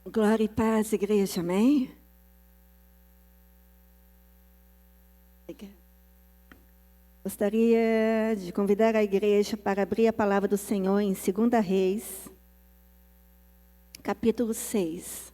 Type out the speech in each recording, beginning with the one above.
Glória e paz, igreja, amém? Gostaria de convidar a igreja para abrir a palavra do Senhor em 2 Reis, capítulo 6.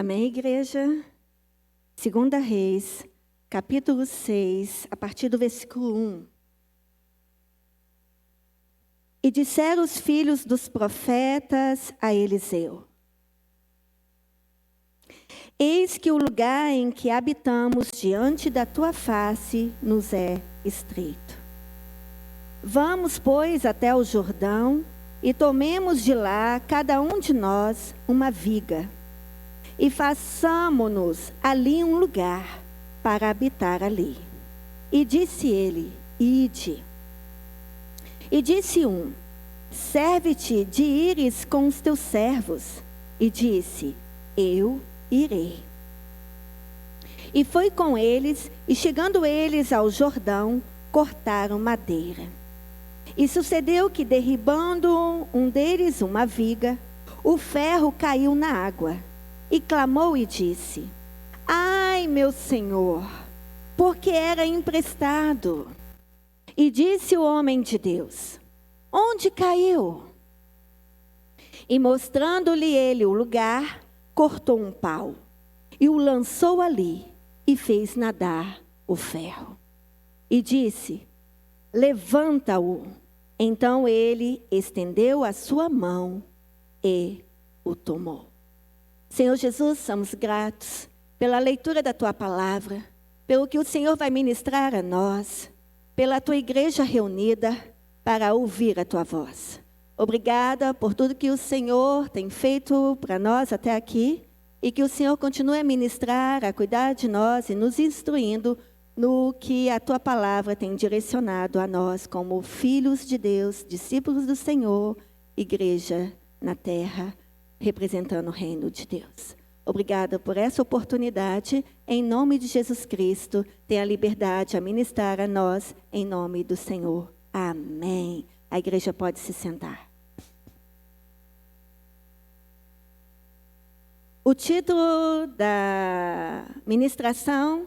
Amém, igreja? 2 Reis, capítulo 6, a partir do versículo 1. E disseram os filhos dos profetas a Eliseu: Eis que o lugar em que habitamos diante da tua face nos é estreito. Vamos, pois, até o Jordão e tomemos de lá, cada um de nós, uma viga. E façamo-nos ali um lugar para habitar ali. E disse ele: Ide. E disse um: Serve-te de ires com os teus servos. E disse: Eu irei. E foi com eles, e chegando eles ao Jordão, cortaram madeira. E sucedeu que, derribando um deles uma viga, o ferro caiu na água. E clamou e disse: Ai, meu senhor, porque era emprestado. E disse o homem de Deus: Onde caiu? E mostrando-lhe ele o lugar, cortou um pau e o lançou ali e fez nadar o ferro. E disse: Levanta-o. Então ele estendeu a sua mão e o tomou. Senhor Jesus, somos gratos pela leitura da Tua palavra, pelo que o Senhor vai ministrar a nós, pela Tua igreja reunida para ouvir a Tua voz. Obrigada por tudo que o Senhor tem feito para nós até aqui e que o Senhor continue a ministrar, a cuidar de nós e nos instruindo no que a Tua palavra tem direcionado a nós como filhos de Deus, discípulos do Senhor, igreja na terra, representando o reino de Deus. Obrigada por essa oportunidade. Em nome de Jesus Cristo, tenha liberdade a ministrar a nós, em nome do Senhor. Amém. A igreja pode se sentar. O título da ministração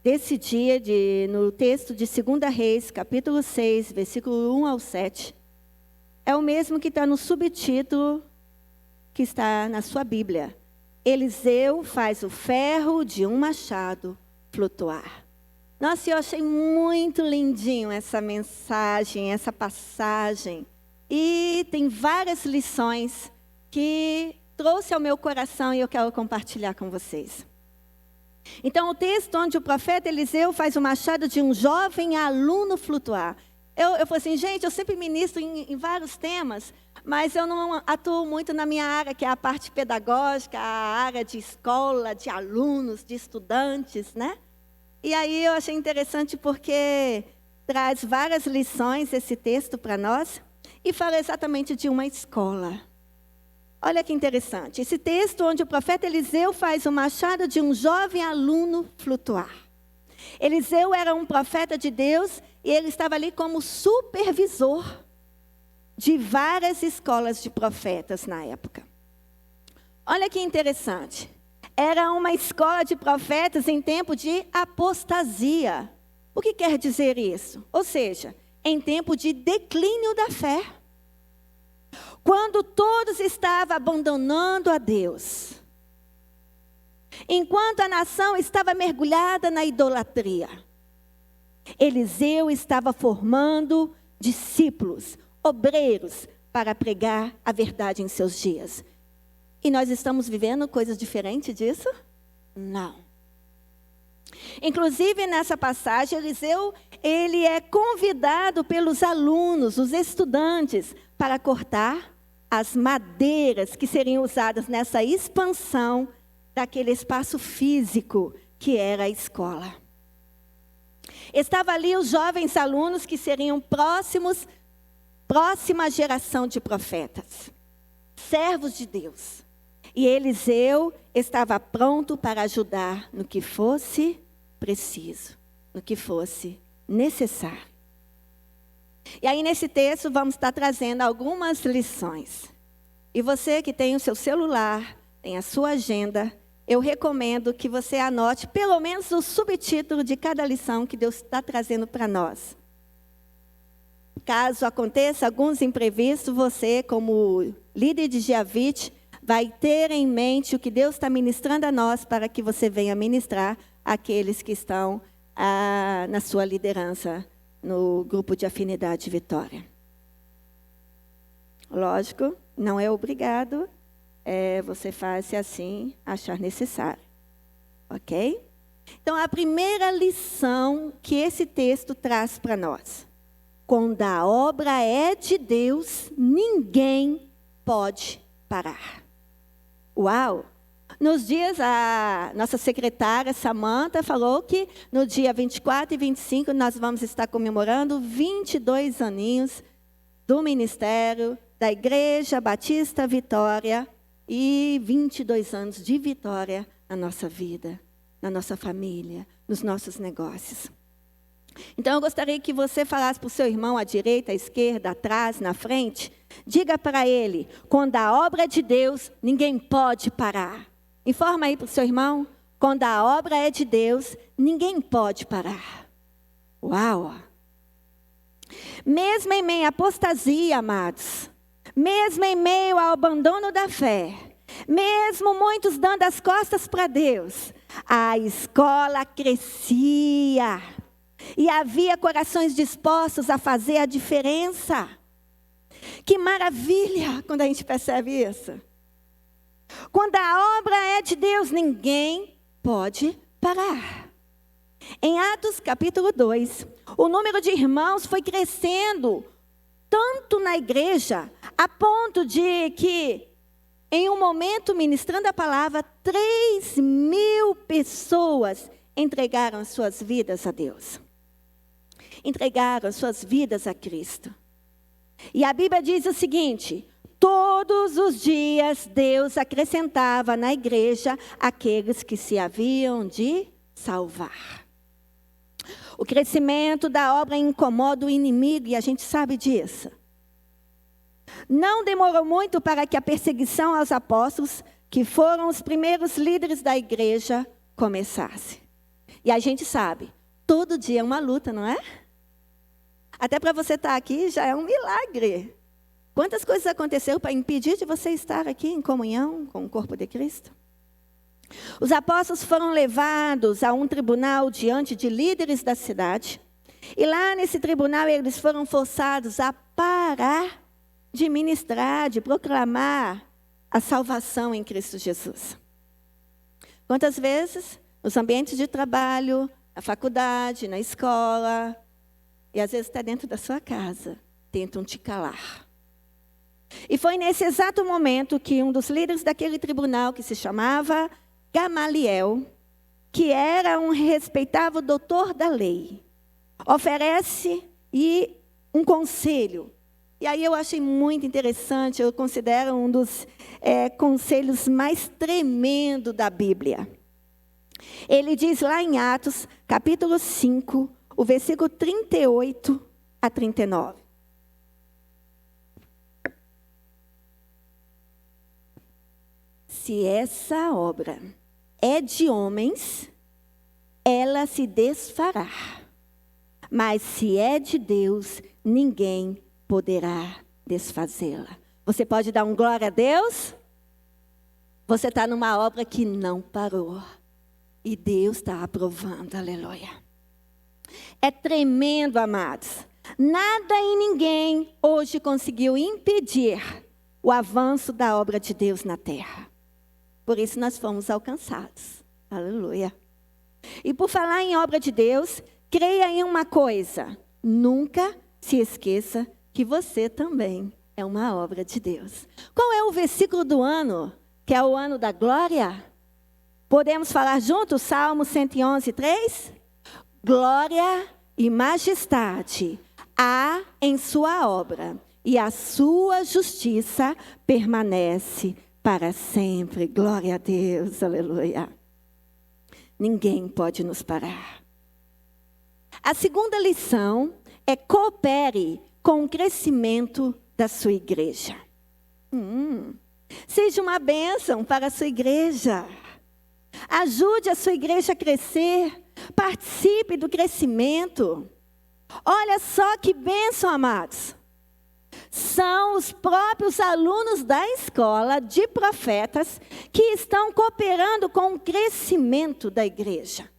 desse dia, no texto de 2 Reis, capítulo 6, versículo 1 ao 7, é o mesmo que está no subtítulo que está na sua Bíblia. Eliseu faz o ferro de um machado flutuar. Nossa, eu achei muito lindinho essa mensagem, essa passagem. E tem várias lições que trouxe ao meu coração e eu quero compartilhar com vocês. Então, o texto onde o profeta Eliseu faz o machado de um jovem aluno flutuar. Eu falei assim, gente, eu sempre ministro em vários temas, mas eu não atuo muito na minha área, que é a parte pedagógica, a área de escola, de alunos, de estudantes, né? E aí eu achei interessante porque traz várias lições esse texto para nós e fala exatamente de uma escola. Olha que interessante, esse texto onde o profeta Eliseu faz o machado de um jovem aluno flutuar. Eliseu era um profeta de Deus e ele estava ali como supervisor de várias escolas de profetas na época. Olha que interessante. Era uma escola de profetas em tempo de apostasia. O que quer dizer isso? Ou seja, em tempo de declínio da fé. Quando todos estavam abandonando a Deus. Enquanto a nação estava mergulhada na idolatria. Eliseu estava formando discípulos, obreiros, para pregar a verdade em seus dias. E nós estamos vivendo coisas diferentes disso? Não. Inclusive, nessa passagem, Eliseu, ele é convidado pelos alunos, os estudantes, para cortar as madeiras que seriam usadas nessa expansão daquele espaço físico que era a escola. Estava ali os jovens alunos que seriam próxima geração de profetas, servos de Deus. E Eliseu estava pronto para ajudar no que fosse preciso, no que fosse necessário. E aí nesse texto vamos estar trazendo algumas lições. E você que tem o seu celular, tem a sua agenda, eu recomendo que você anote pelo menos o subtítulo de cada lição que Deus está trazendo para nós. Caso aconteça alguns imprevistos, você, como líder de Giavite, vai ter em mente o que Deus está ministrando a nós para que você venha ministrar àqueles que estão na sua liderança, no grupo de afinidade Vitória. Lógico, não é obrigado, você faz se assim achar necessário. Ok? Então, a primeira lição que esse texto traz para nós. Quando a obra é de Deus, ninguém pode parar. Uau! Nos dias, a nossa secretária Samantha falou que no dia 24 e 25 nós vamos estar comemorando 22 aninhos do ministério da Igreja Batista Vitória e 22 anos de vitória na nossa vida, na nossa família, nos nossos negócios. Então eu gostaria que você falasse para o seu irmão à direita, à esquerda, atrás, na frente. Diga para ele, quando a obra é de Deus, ninguém pode parar. Informa aí para o seu irmão, quando a obra é de Deus, ninguém pode parar. Uau! Mesmo em meio à apostasia, amados, mesmo em meio ao abandono da fé, mesmo muitos dando as costas para Deus, a escola crescia. E havia corações dispostos a fazer a diferença. Que maravilha quando a gente percebe isso. Quando a obra é de Deus, ninguém pode parar. Em Atos capítulo 2, o número de irmãos foi crescendo, tanto na igreja, a ponto de que, em um momento ministrando a palavra, 3.000 pessoas entregaram suas vidas a Deus. Entregaram suas vidas a Cristo. E a Bíblia diz o seguinte: todos os dias Deus acrescentava na igreja aqueles que se haviam de salvar. O crescimento da obra incomoda o inimigo e a gente sabe disso. Não demorou muito para que a perseguição aos apóstolos, que foram os primeiros líderes da igreja, começasse. E a gente sabe, todo dia é uma luta, não é? Até para você estar aqui já é um milagre. Quantas coisas aconteceram para impedir de você estar aqui em comunhão com o corpo de Cristo? Os apóstolos foram levados a um tribunal diante de líderes da cidade. E lá nesse tribunal eles foram forçados a parar de ministrar, de proclamar a salvação em Cristo Jesus. Quantas vezes, nos ambientes de trabalho, na faculdade, na escola, e às vezes até dentro da sua casa, tentam te calar. E foi nesse exato momento que um dos líderes daquele tribunal, que se chamava Gamaliel, que era um respeitável doutor da lei, oferece um conselho. E aí eu achei muito interessante, eu considero um dos conselhos mais tremendos da Bíblia. Ele diz lá em Atos, capítulo 5, o versículo 38 a 39. Se essa obra é de homens, ela se desfará. Mas se é de Deus, ninguém poderá desfazê-la. Você pode dar um glória a Deus? Você está numa obra que não parou. E Deus está aprovando, aleluia. É tremendo, amados. Nada e ninguém hoje conseguiu impedir o avanço da obra de Deus na terra. Por isso nós fomos alcançados. Aleluia. E por falar em obra de Deus, creia em uma coisa. Nunca se esqueça que você também é uma obra de Deus. Qual é o versículo do ano, que é o ano da glória? Podemos falar juntos? Salmo 111, 3? Glória e majestade há em sua obra, e a sua justiça permanece para sempre. Glória a Deus, aleluia. Ninguém pode nos parar. A segunda lição é: coopere com o crescimento da sua igreja. Seja uma bênção para a sua igreja. Ajude a sua igreja a crescer. Participe do crescimento. Olha só que bênção, amados. São os próprios alunos da escola de profetas que estão cooperando com o crescimento da igreja.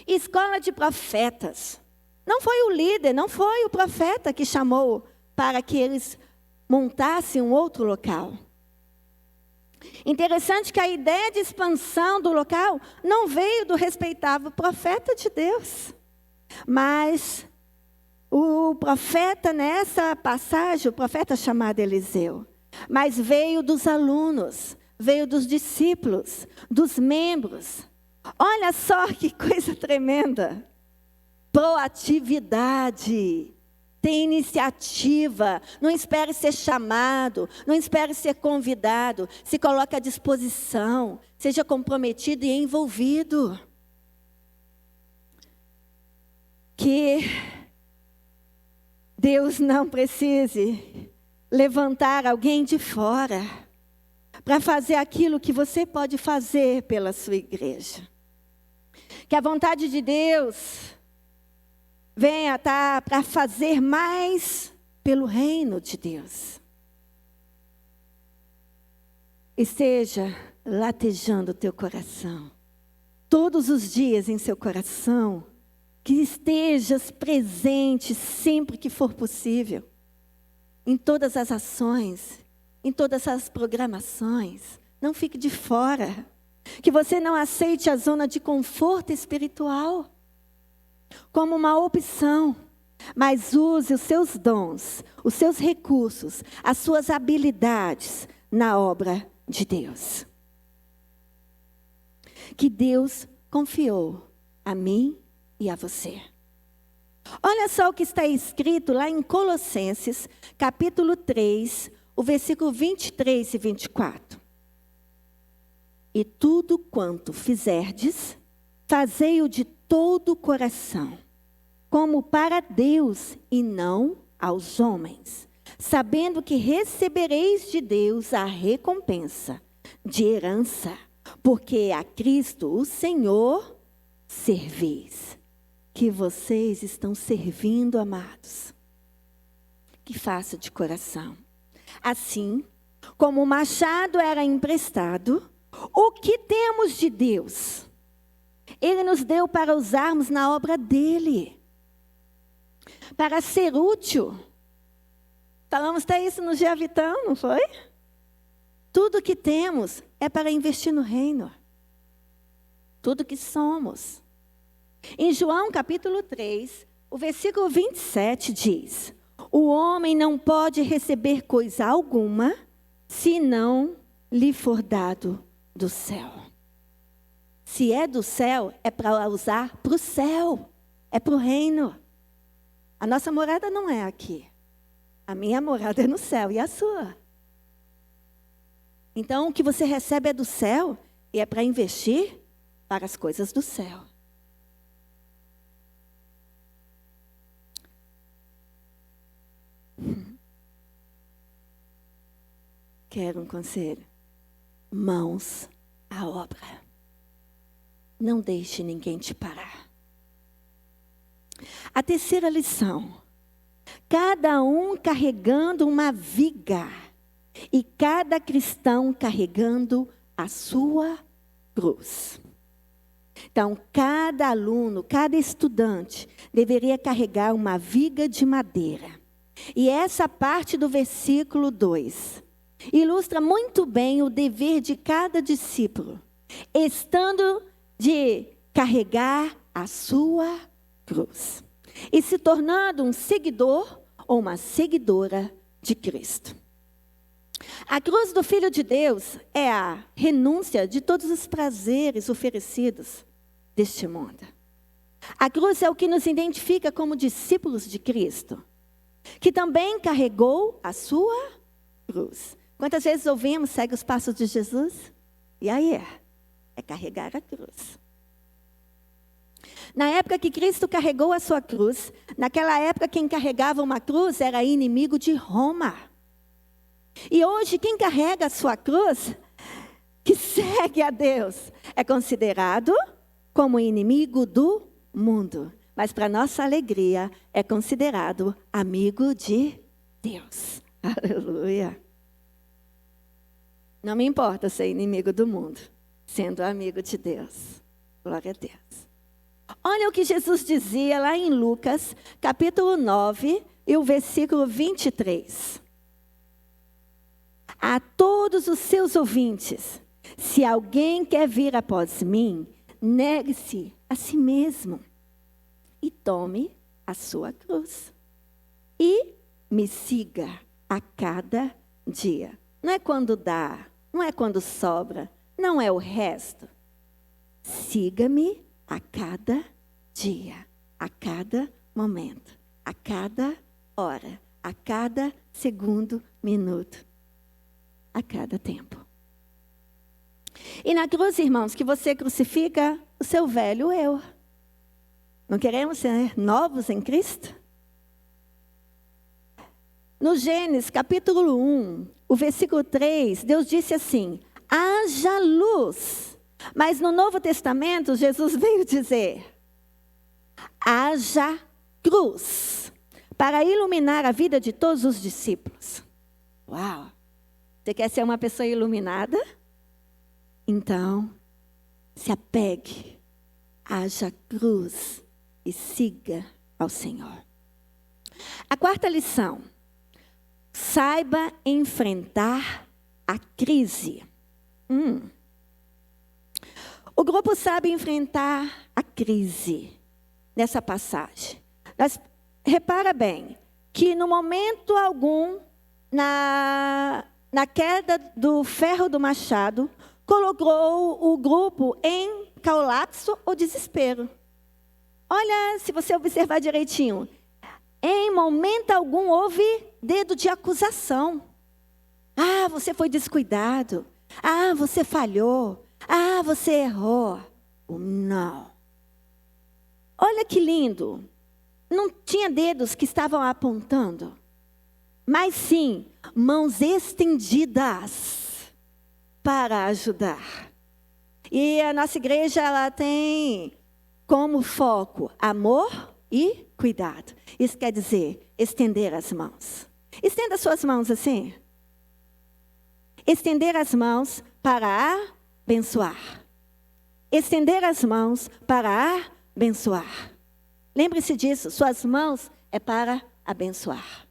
Escola de profetas. Não foi o líder, não foi o profeta que chamou para que eles montassem um outro local. Interessante que a ideia de expansão do local não veio do respeitável profeta de Deus. Mas o profeta, nessa passagem, o profeta chamado Eliseu, mas veio dos alunos, veio dos discípulos, dos membros. Olha só que coisa tremenda. Proatividade. Tem iniciativa, não espere ser chamado, não espere ser convidado, se coloque à disposição, seja comprometido e envolvido. Que Deus não precise levantar alguém de fora para fazer aquilo que você pode fazer pela sua igreja. Que a vontade de Deus venha para fazer mais pelo reino de Deus. Esteja latejando o teu coração. Todos os dias em seu coração. Que estejas presente sempre que for possível. Em todas as ações. Em todas as programações. Não fique de fora. Que você não aceite a zona de conforto espiritual como uma opção, mas use os seus dons, os seus recursos, as suas habilidades na obra de Deus. Que Deus confiou a mim e a você. Olha só o que está escrito lá em Colossenses, capítulo 3, o versículo 23 e 24. E tudo quanto fizerdes, fazei-o de todo o coração, como para Deus e não aos homens, sabendo que recebereis de Deus a recompensa de herança, porque a Cristo, o Senhor, servis. Que vocês estão servindo, amados. Que faça de coração. Assim, como o machado era emprestado, o que temos de Deus? Ele nos deu para usarmos na obra dele. Para ser útil. Falamos até isso no Geavitão, não foi? Tudo que temos é para investir no reino. Tudo que somos. Em João capítulo 3, o versículo 27 diz: o homem não pode receber coisa alguma, se não lhe for dado do céu. Se é do céu, é para usar para o céu, é para o reino. A nossa morada não é aqui. A minha morada é no céu e a sua. Então, o que você recebe é do céu e é para investir para as coisas do céu. Quero um conselho? Mãos à obra. Não deixe ninguém te parar. A terceira lição. Cada um carregando uma viga. E cada cristão carregando a sua cruz. Então, cada aluno, cada estudante deveria carregar uma viga de madeira. E essa parte do versículo 2 ilustra muito bem o dever de cada discípulo, estando de carregar a sua cruz e se tornando um seguidor ou uma seguidora de Cristo. A cruz do Filho de Deus é a renúncia de todos os prazeres oferecidos deste mundo. A cruz é o que nos identifica como discípulos de Cristo, que também carregou a sua cruz. Quantas vezes ouvimos, segue os passos de Jesus? E aí é carregar a cruz. Na época que Cristo carregou a sua cruz, naquela época quem carregava uma cruz era inimigo de Roma. E hoje quem carrega a sua cruz, que segue a Deus, é considerado como inimigo do mundo. Mas para nossa alegria, é considerado amigo de Deus. Aleluia. Não me importa ser inimigo do mundo, sendo amigo de Deus. Glória a Deus. Olha o que Jesus dizia lá em Lucas, capítulo 9, e o versículo 23. A todos os seus ouvintes, se alguém quer vir após mim, negue-se a si mesmo e tome a sua cruz. E me siga a cada dia. Não é quando dá, não é quando sobra, não é o resto. Siga-me a cada dia, a cada momento, a cada hora, a cada segundo, minuto, a cada tempo. E na cruz, irmãos, que você crucifica o seu velho eu. Não queremos ser novos em Cristo? No Gênesis, capítulo 1, o versículo 3, Deus disse assim: haja luz. Mas no Novo Testamento, Jesus veio dizer: haja cruz, para iluminar a vida de todos os discípulos. Uau! Você quer ser uma pessoa iluminada? Então, se apegue, haja cruz e siga ao Senhor. A quarta lição: saiba enfrentar a crise. O grupo sabe enfrentar a crise nessa passagem. Mas repara bem que no momento algum, na queda do ferro do machado, colocou o grupo em colapso ou desespero. Olha, se você observar direitinho, em momento algum houve dedo de acusação. Ah, você foi descuidado. Ah, você falhou. Ah, você errou. Não. Olha que lindo. Não tinha dedos que estavam apontando, mas sim mãos estendidas para ajudar. E a nossa igreja, ela tem como foco amor e cuidado. Isso quer dizer estender as mãos. Estenda suas mãos assim. Estender as mãos para abençoar. Estender as mãos para abençoar. Lembre-se disso, suas mãos é para abençoar.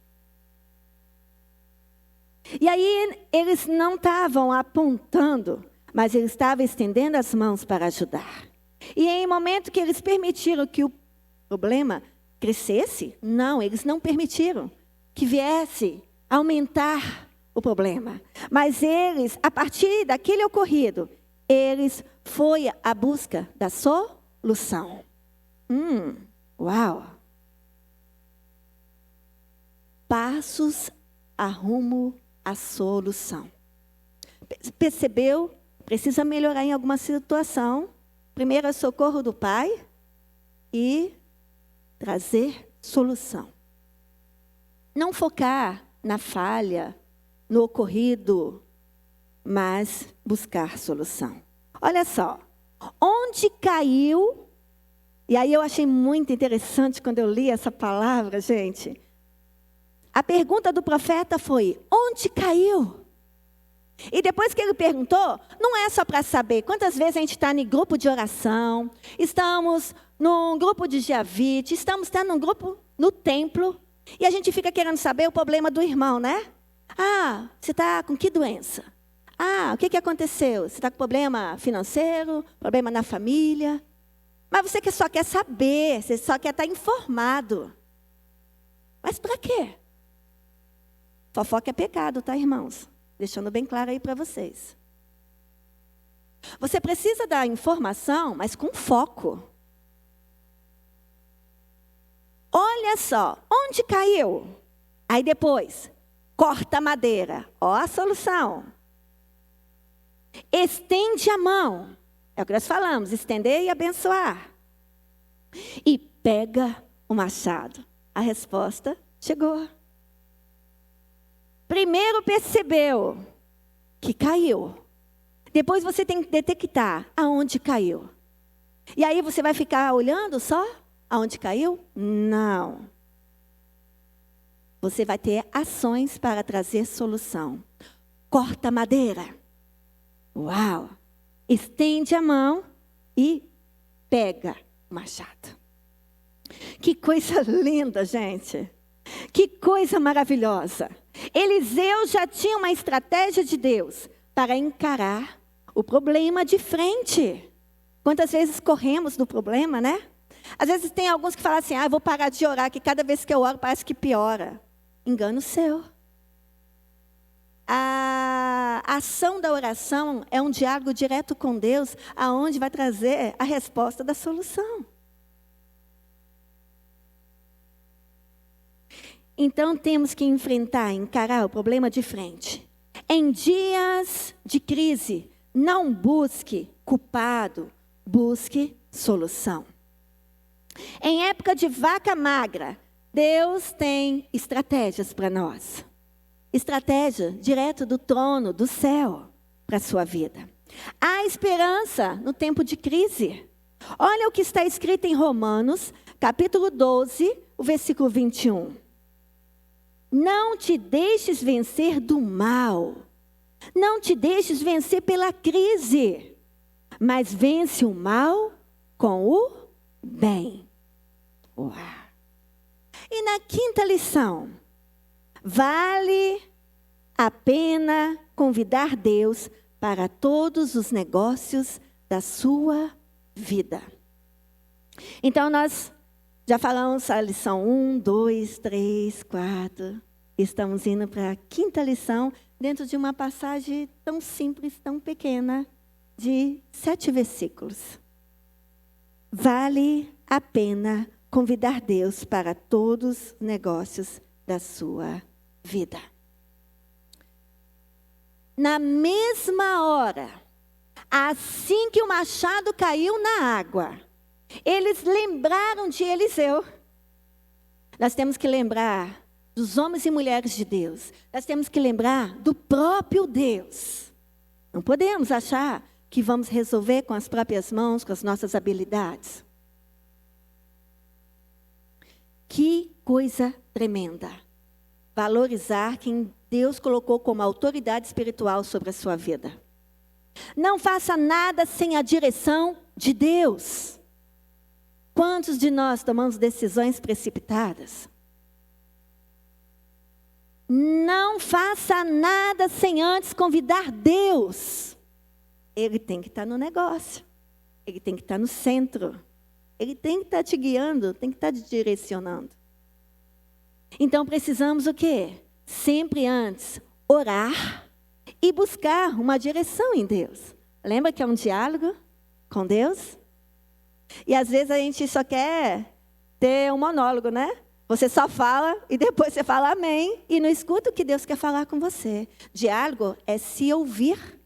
E aí eles não estavam apontando, mas eles estavam estendendo as mãos para ajudar. E em momento que eles permitiram que o problema crescesse, não, eles não permitiram que viesse aumentar o problema. Mas eles, a partir daquele ocorrido, eles foi à busca da solução. Uau! Passos a rumo à solução. Percebeu? Precisa melhorar em alguma situação. Primeiro é socorro do Pai e trazer solução. Não focar na falha, no ocorrido, mas buscar solução. Olha só, onde caiu, e aí eu achei muito interessante quando eu li essa palavra, gente. A pergunta do profeta foi: onde caiu? E depois que ele perguntou, não é só para saber quantas vezes a gente está em grupo de oração, estamos num grupo de Giavite, estamos num grupo no templo, e a gente fica querendo saber o problema do irmão, né? Ah, você está com que doença? Ah, o que aconteceu? Você está com problema financeiro, problema na família? Mas você só quer saber, você só quer estar informado. Mas para quê? Fofoca é pecado, tá, irmãos? Deixando bem claro aí para vocês. Você precisa da informação, mas com foco. Olha só, onde caiu? Aí depois, corta a madeira. Ó a solução. Estende a mão. É o que nós falamos, estender e abençoar. E pega o machado. A resposta chegou. Primeiro percebeu que caiu. Depois você tem que detectar aonde caiu. E aí você vai ficar olhando só aonde caiu? Não. Você vai ter ações para trazer solução. Corta a madeira. Uau! Estende a mão e pega o machado. Que coisa linda, gente. Que coisa maravilhosa. Eliseu já tinha uma estratégia de Deus para encarar o problema de frente. Quantas vezes corremos do problema, né? Às vezes tem alguns que falam assim, eu vou parar de orar, que cada vez que eu oro parece que piora. Engano seu. A ação da oração é um diálogo direto com Deus, aonde vai trazer a resposta da solução. Então temos que encarar o problema de frente. Em dias de crise, não busque culpado, busque solução. Em época de vaca magra, Deus tem estratégias para nós. Estratégia direto do trono, do céu, para a sua vida. Há esperança no tempo de crise. Olha o que está escrito em Romanos, capítulo 12, o versículo 21. Não te deixes vencer do mal. Não te deixes vencer pela crise. Mas vence o mal com o bem. Uau. E na quinta lição, vale a pena convidar Deus para todos os negócios da sua vida. Então nós já falamos a lição 1, 2, 3, 4. Estamos indo para a quinta lição, dentro de uma passagem tão simples, tão pequena, de 7 versículos. Vale a pena convidar Deus para todos os negócios da sua vida. Na mesma hora, assim que o machado caiu na água, eles lembraram de Eliseu. Nós temos que lembrar dos homens e mulheres de Deus. Nós temos que lembrar do próprio Deus. Não podemos achar que vamos resolver com as próprias mãos, com as nossas habilidades. Que coisa tremenda. Valorizar quem Deus colocou como autoridade espiritual sobre a sua vida. Não faça nada sem a direção de Deus. Quantos de nós tomamos decisões precipitadas? Não faça nada sem antes convidar Deus. Ele tem que estar no negócio. Ele tem que estar no centro. Ele tem que estar te guiando, tem que estar te direcionando. Então precisamos o quê? Sempre antes orar e buscar uma direção em Deus. Lembra que é um diálogo com Deus? E às vezes a gente só quer ter um monólogo, né? Você só fala e depois você fala amém e não escuta o que Deus quer falar com você. Diálogo é se ouvir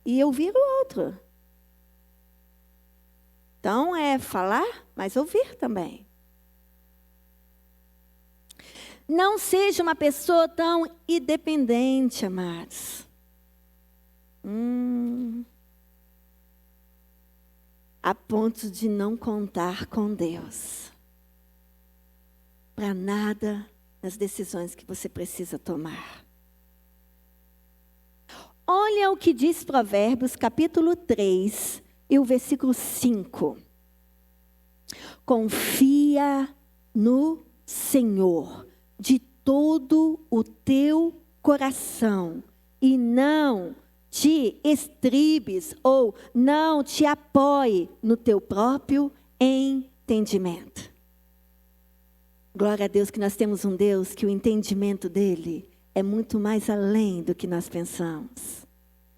e ouvir o outro. Então é falar, mas ouvir também. Não seja uma pessoa tão independente, amados. A ponto de não contar com Deus. Para nada nas decisões que você precisa tomar. Olha o que diz Provérbios, capítulo 3, e o versículo 5. Confia no Senhor de todo o teu coração e não te estribes ou não te apoie no teu próprio entendimento. Glória a Deus que nós temos um Deus que o entendimento dele é muito mais além do que nós pensamos.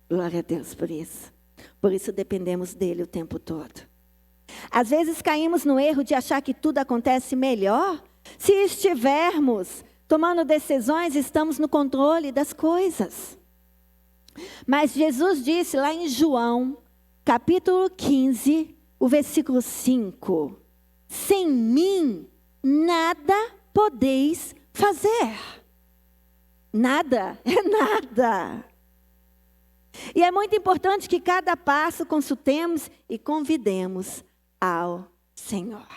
Glória a Deus por isso. Por isso dependemos dele o tempo todo. Às vezes caímos no erro de achar que tudo acontece melhor se estivermos tomando decisões, estamos no controle das coisas. Mas Jesus disse lá em João, capítulo 15, o versículo 5. Sem mim, nada podeis fazer. Nada, é nada. E é muito importante que cada passo consultemos e convidemos ao Senhor.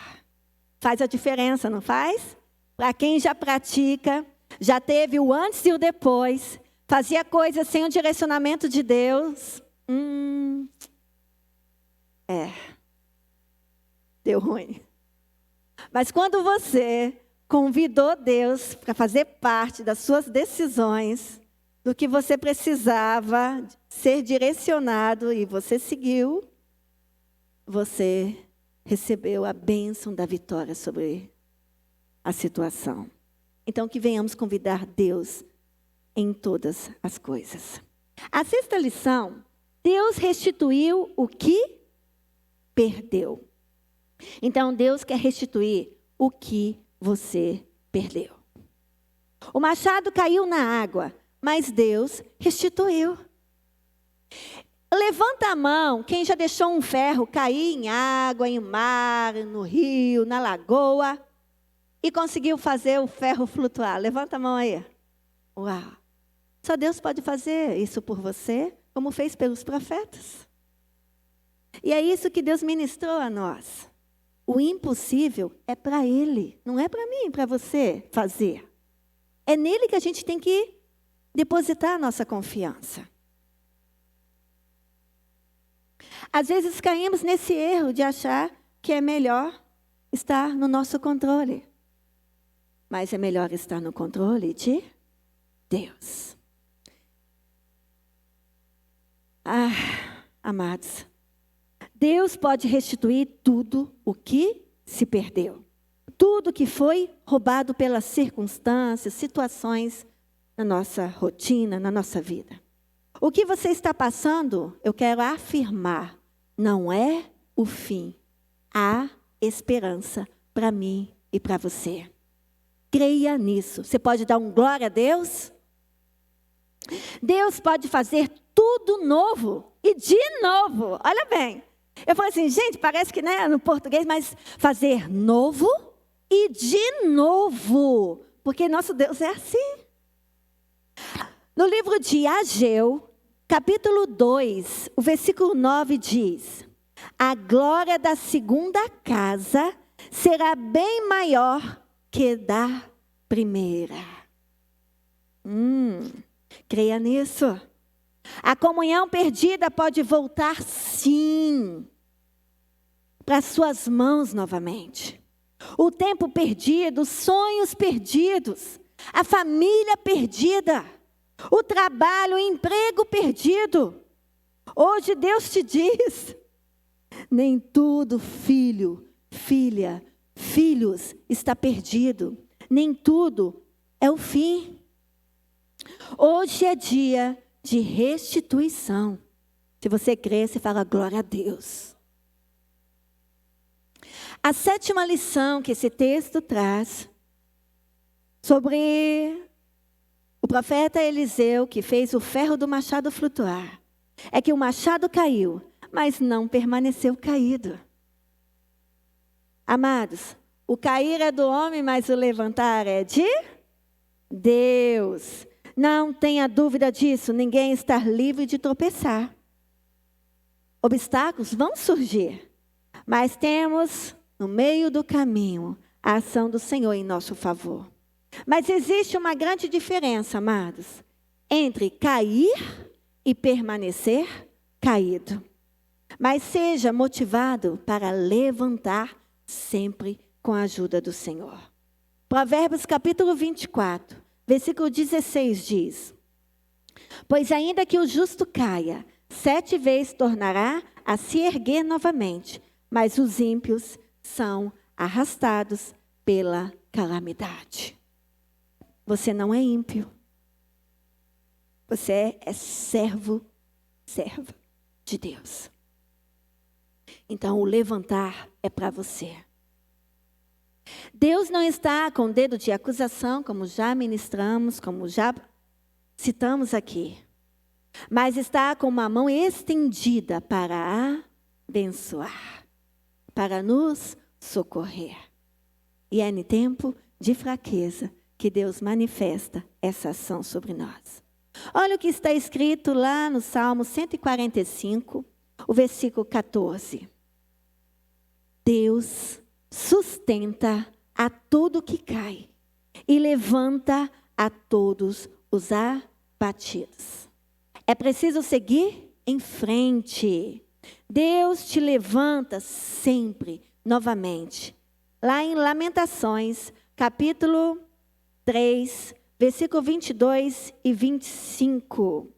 Faz a diferença, não faz? Para quem já pratica, já teve o antes e o depois, fazia coisas sem o direcionamento de Deus. Deu ruim. Mas quando você convidou Deus para fazer parte das suas decisões, do que você precisava ser direcionado e você seguiu, você recebeu a bênção da vitória sobre a situação. Então, que venhamos convidar Deus em todas as coisas. A sexta lição, Deus restituiu o que perdeu. Então, Deus quer restituir o que você perdeu. O machado caiu na água, mas Deus restituiu. Levanta a mão, quem já deixou um ferro cair em água, em mar, no rio, na lagoa, e conseguiu fazer o ferro flutuar. Levanta a mão aí. Uau! Só Deus pode fazer isso por você, como fez pelos profetas. E é isso que Deus ministrou a nós. O impossível é para Ele, não é para mim, para você fazer. É nele que a gente tem que depositar a nossa confiança. Às vezes caímos nesse erro de achar que é melhor estar no nosso controle. Mas é melhor estar no controle de Deus. Amados, Deus pode restituir tudo o que se perdeu. Tudo que foi roubado pelas circunstâncias, situações na nossa rotina, na nossa vida. O que você está passando, eu quero afirmar, não é o fim. Há esperança para mim e para você. Creia nisso. Você pode dar um glória a Deus? Deus pode fazer tudo novo e de novo. Olha bem. Eu falei assim, gente, parece que no português, mas fazer novo e de novo. Porque nosso Deus é assim. No livro de Ageu, capítulo 2, o versículo 9 diz: a glória da segunda casa será bem maior que da primeira. Creia nisso. A comunhão perdida pode voltar, sim, para suas mãos novamente. O tempo perdido, os sonhos perdidos, a família perdida, o trabalho, o emprego perdido. Hoje Deus te diz, nem tudo, filho, filha, filhos, está perdido. Nem tudo é o fim. Hoje é dia de restituição. Se você crê, você fala glória a Deus. A sétima lição que esse texto traz sobre o profeta Eliseu, que fez o ferro do machado flutuar, é que o machado caiu, mas não permaneceu caído. Amados, o cair é do homem, mas o levantar é de Deus. Não tenha dúvida disso, ninguém está livre de tropeçar. Obstáculos vão surgir, mas temos no meio do caminho a ação do Senhor em nosso favor. Mas existe uma grande diferença, amados, entre cair e permanecer caído. Mas seja motivado para levantar sempre com a ajuda do Senhor. Provérbios capítulo 24. Versículo 16 diz: pois ainda que o justo caia, 7 vezes tornará a se erguer novamente, mas os ímpios são arrastados pela calamidade. Você não é ímpio. Você é serva de Deus. Então, o levantar é para você. Deus não está com o dedo de acusação, como já ministramos, como já citamos aqui. Mas está com uma mão estendida para abençoar, para nos socorrer. E é no tempo de fraqueza que Deus manifesta essa ação sobre nós. Olha o que está escrito lá no Salmo 145, o versículo 14. Deus sustenta a todo que cai e levanta a todos os abatidos. É preciso seguir em frente. Deus te levanta sempre, novamente. Lá em Lamentações, capítulo 3, versículo 22 e 25.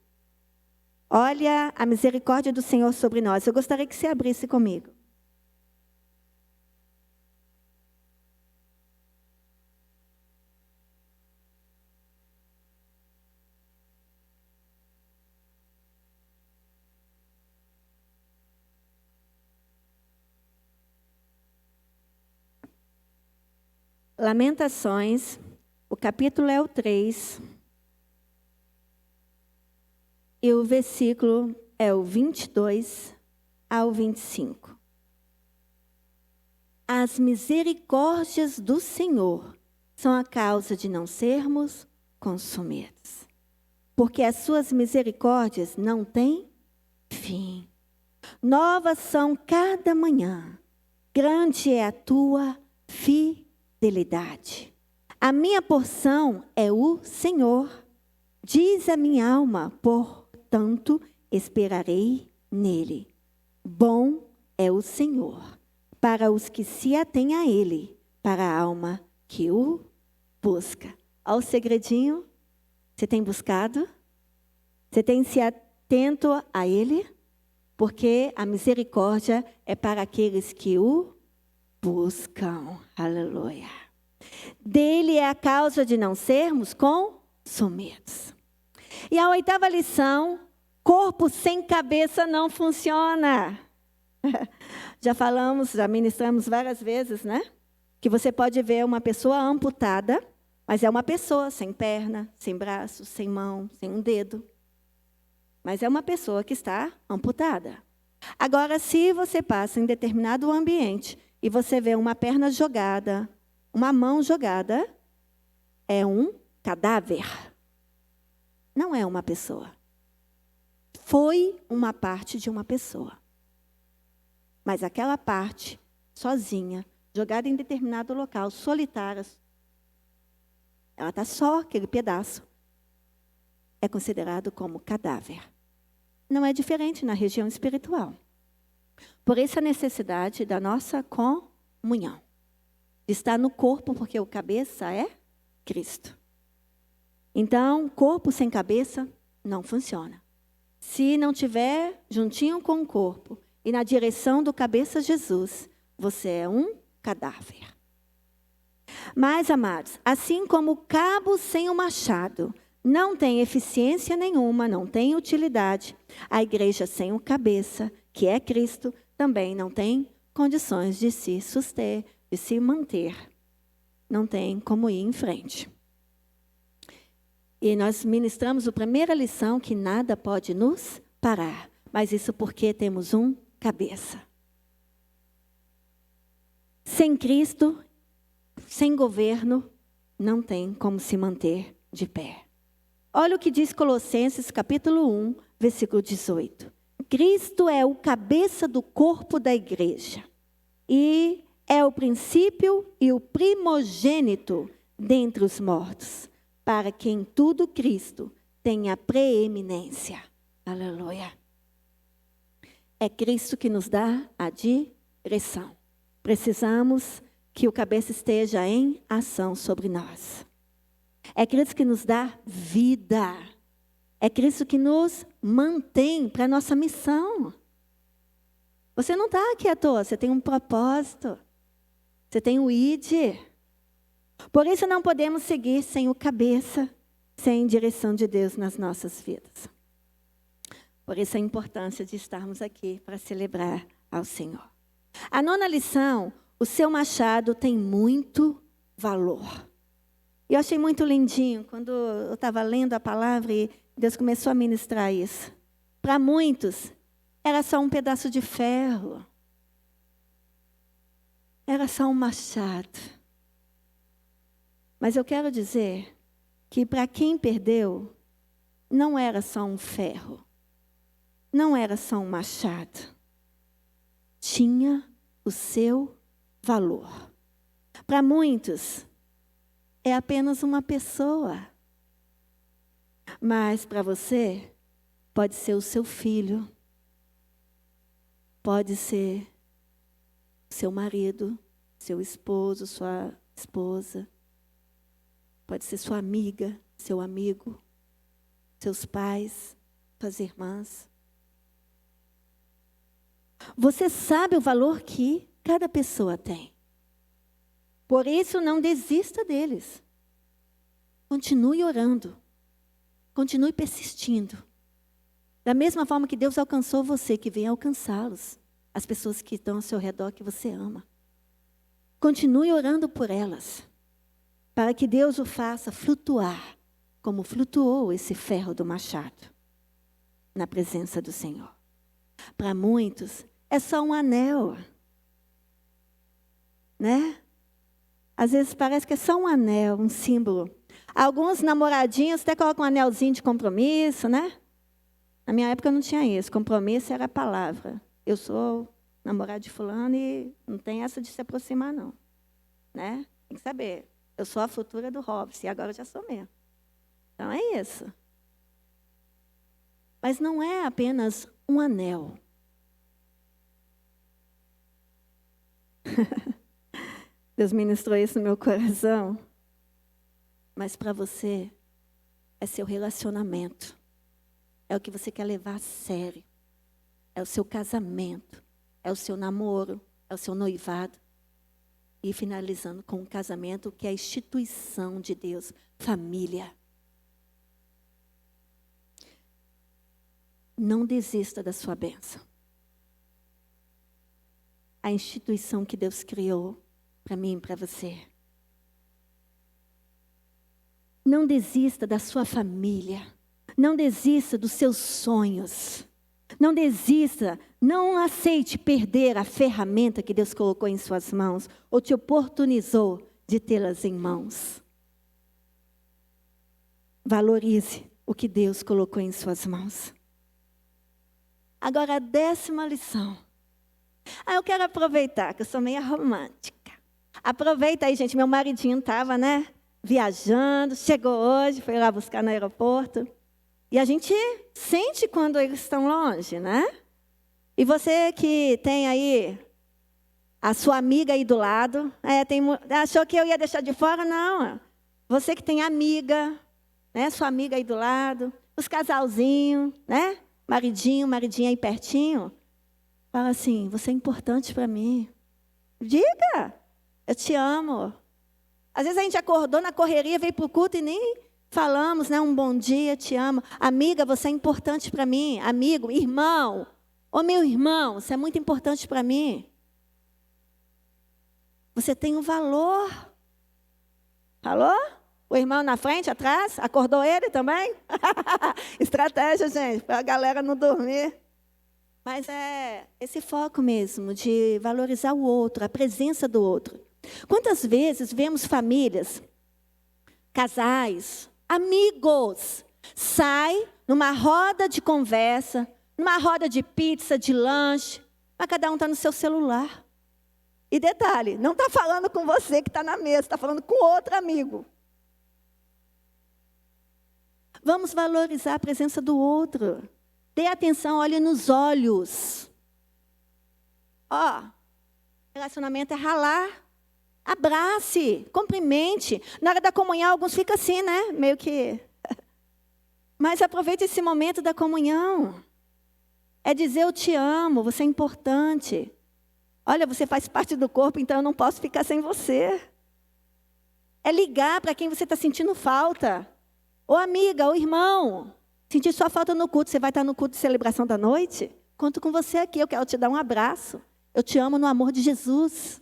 Olha a misericórdia do Senhor sobre nós. Eu gostaria que você abrisse comigo. Lamentações, o capítulo é o 3, e o versículo é o 22 ao 25. As misericórdias do Senhor são a causa de não sermos consumidos, porque as suas misericórdias não têm fim. Novas são cada manhã, grande é a tua fidelidade. A minha porção é o Senhor, diz a minha alma, portanto esperarei nele. Bom é o Senhor para os que se atêm a ele, para a alma que o busca. Olha o segredinho, você tem buscado? Você tem se atento a ele? Porque a misericórdia é para aqueles que o buscam. Aleluia. Dele é a causa de não sermos consumidos. E a 8ª lição, corpo sem cabeça não funciona. Já falamos, já ministramos várias vezes, né? Que você pode ver uma pessoa amputada, mas é uma pessoa sem perna, sem braço, sem mão, sem um dedo. Mas é uma pessoa que está amputada. Agora, se você passa em determinado ambiente e você vê uma perna jogada, uma mão jogada, é um cadáver. Não é uma pessoa. Foi uma parte de uma pessoa. Mas aquela parte, sozinha, jogada em determinado local, solitária, ela está só aquele pedaço, é considerado como cadáver. Não é diferente na região espiritual. Por isso a necessidade da nossa comunhão. De estar no corpo, porque o cabeça é Cristo. Então, corpo sem cabeça não funciona. Se não tiver juntinho com o corpo e na direção do cabeça Jesus, você é um cadáver. Mas, amados, assim como o cabo sem o machado não tem eficiência nenhuma, não tem utilidade, a igreja sem o cabeça, que é Cristo, também não tem condições de se suster, de se manter. Não tem como ir em frente. E nós ministramos a primeira lição, que nada pode nos parar. Mas isso porque temos um cabeça. Sem Cristo, sem governo, não tem como se manter de pé. Olha o que diz Colossenses capítulo 1, versículo 18. Cristo é o cabeça do corpo da igreja. E é o princípio e o primogênito dentre os mortos, para que em tudo Cristo tenha preeminência. Aleluia. É Cristo que nos dá a direção. Precisamos que o cabeça esteja em ação sobre nós. É Cristo que nos dá vida. É Cristo que nos mantém para a nossa missão. Você não está aqui à toa, você tem um propósito. Você tem o ID. Por isso não podemos seguir sem o cabeça, sem direção de Deus nas nossas vidas. Por isso a importância de estarmos aqui para celebrar ao Senhor. A 9ª lição, o seu machado tem muito valor. E eu achei muito lindinho quando eu estava lendo a palavra e Deus começou a ministrar isso. Para muitos, era só um pedaço de ferro. Era só um machado. Mas eu quero dizer que para quem perdeu, não era só um ferro. Não era só um machado. Tinha o seu valor. Para muitos, é apenas uma pessoa. Mas para você, pode ser o seu filho. Pode ser seu marido, seu esposo, sua esposa. Pode ser sua amiga, seu amigo, seus pais, suas irmãs. Você sabe o valor que cada pessoa tem. Por isso, não desista deles. Continue orando. Continue persistindo. Da mesma forma que Deus alcançou você, que venha alcançá-los. As pessoas que estão ao seu redor, que você ama. Continue orando por elas. Para que Deus o faça flutuar, como flutuou esse ferro do machado, na presença do Senhor. Para muitos, é só um anel. Né? Às vezes parece que é só um anel, um símbolo. Alguns namoradinhos até colocam um anelzinho de compromisso, né? Na minha época não tinha isso. Compromisso era a palavra. Eu sou namorado de fulano e não tem essa de se aproximar, não. Né? Tem que saber. Eu sou a futura do Robson e agora eu já sou mesmo. Então é isso. Mas não é apenas um anel. Deus ministrou isso no meu coração. Mas para você, é seu relacionamento. É o que você quer levar a sério. É o seu casamento. É o seu namoro. É o seu noivado. E finalizando com o casamento, que é a instituição de Deus. Família. Não desista da sua bênção. A instituição que Deus criou para mim e para você. Não desista da sua família. Não desista dos seus sonhos. Não desista, não aceite perder a ferramenta que Deus colocou em suas mãos ou te oportunizou de tê-las em mãos. Valorize o que Deus colocou em suas mãos. Agora, a 10ª lição. Eu quero aproveitar, que eu sou meio romântica. Aproveita aí, gente, meu maridinho estava, né, viajando, chegou hoje, foi lá buscar no aeroporto. E a gente sente quando eles estão longe, né? E você que tem aí a sua amiga aí do lado, achou que eu ia deixar de fora? Não. Você que tem amiga, né? Sua amiga aí do lado, os casalzinhos, né? Maridinho, maridinha aí pertinho. Fala assim, você é importante para mim. Diga, eu te amo. Às vezes a gente acordou na correria, veio para o culto e nem falamos, né? Um bom dia, te amo. Amiga, você é importante para mim. Amigo, irmão. Ô meu irmão, você é muito importante para mim. Você tem um valor. Falou? O irmão na frente, atrás? Acordou ele também? Estratégia, gente, para a galera não dormir. Mas é esse foco mesmo de valorizar o outro, a presença do outro. Quantas vezes vemos famílias, casais, amigos, sai numa roda de conversa, numa roda de pizza, de lanche, mas cada um está no seu celular. E detalhe, não está falando com você que está na mesa, está falando com outro amigo. Vamos valorizar a presença do outro. Dê atenção, olhe nos olhos. Relacionamento é ralar. Abrace, cumprimente. Na hora da comunhão, alguns ficam assim, né? Meio que... Mas aproveite esse momento da comunhão. É dizer, eu te amo, você é importante. Olha, você faz parte do corpo, então eu não posso ficar sem você. É ligar para quem você está sentindo falta. Ô amiga, ô irmão, senti sua falta no culto, você vai estar no culto de celebração da noite? Conto com você aqui, eu quero te dar um abraço. Eu te amo no amor de Jesus.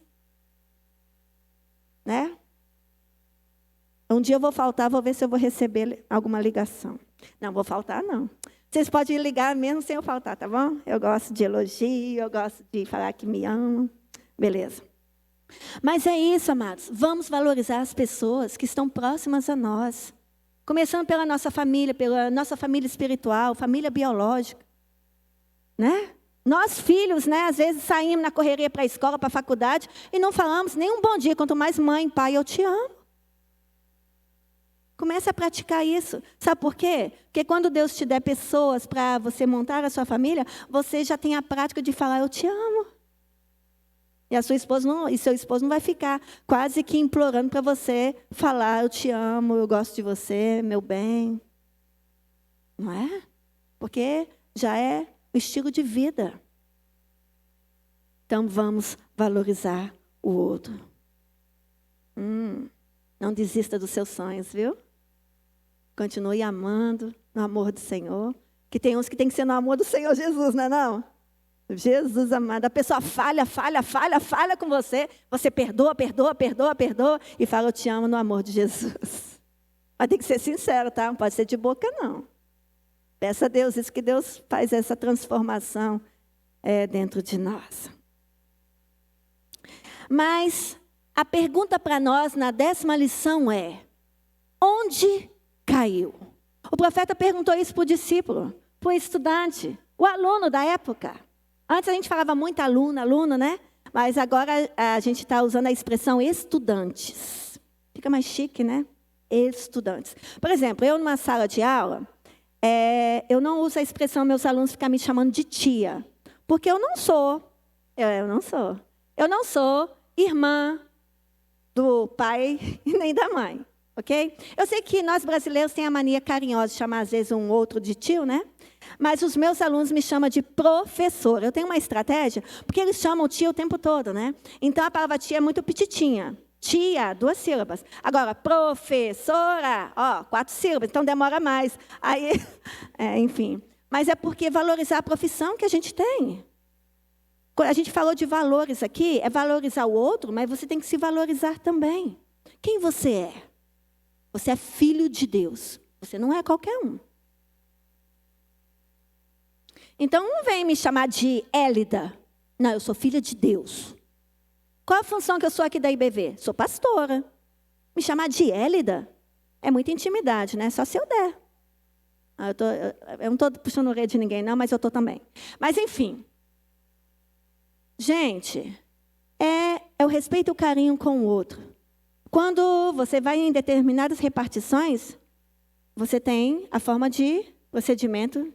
Né? Um dia eu vou faltar, vou ver se eu vou receber alguma ligação. Não vou faltar, não. Vocês podem ligar mesmo sem eu faltar, tá bom? Eu gosto de elogio, eu gosto de falar que me amam. Beleza. Mas é isso, amados. Vamos valorizar as pessoas que estão próximas a nós. Começando pela nossa família espiritual, família biológica. Né? Nós, filhos, né, às vezes saímos na correria para a escola, para a faculdade, e não falamos nem um bom dia, quanto mais mãe, pai, eu te amo. Comece a praticar isso. Sabe por quê? Porque quando Deus te der pessoas para você montar a sua família, você já tem a prática de falar, eu te amo. E a sua esposa e seu esposo não vai ficar quase que implorando para você falar, eu te amo, eu gosto de você, meu bem. Não é? Porque já é o estilo de vida. Então vamos valorizar o outro. Não desista dos seus sonhos, viu? Continue amando no amor do Senhor. Que tem uns que tem que ser no amor do Senhor Jesus, não é não? Jesus amado, a pessoa falha com você. Você perdoa e fala, eu te amo no amor de Jesus. Mas tem que ser sincero, tá? Não pode ser de boca, não. Peça a Deus, isso que Deus faz essa transformação dentro de nós. Mas a pergunta para nós na 10ª lição é, onde caiu? O profeta perguntou isso para o discípulo, para o estudante, o aluno da época. Antes a gente falava muito aluno, né? Mas agora a gente está usando a expressão estudantes. Fica mais chique, né? Estudantes. Por exemplo, eu numa sala de aula, eu não uso a expressão meus alunos ficar me chamando de tia. Porque eu não sou irmã do pai e nem da mãe. Ok? Eu sei que nós brasileiros temos a mania carinhosa de chamar às vezes um outro de tio, né? Mas os meus alunos me chamam de professora. Eu tenho uma estratégia, porque eles chamam tia o tempo todo, né? Então a palavra tia é muito petitinha. Tia, 2 sílabas. Agora, professora, 4 sílabas, então demora mais. Aí, enfim. Mas é porque valorizar a profissão que a gente tem. Quando a gente falou de valores aqui, é valorizar o outro, mas você tem que se valorizar também. Quem você é? Você é filho de Deus. Você não é qualquer um. Então, não vem me chamar de Élida. Não, eu sou filha de Deus. Qual a função que eu sou aqui da IBV? Sou pastora. Me chamar de Élida é muita intimidade, né? Só se eu der. Eu não estou puxando o rei de ninguém, não, mas eu estou também. Mas, enfim. Gente, é o respeito e o carinho com o outro. Quando você vai em determinadas repartições, você tem a forma de procedimento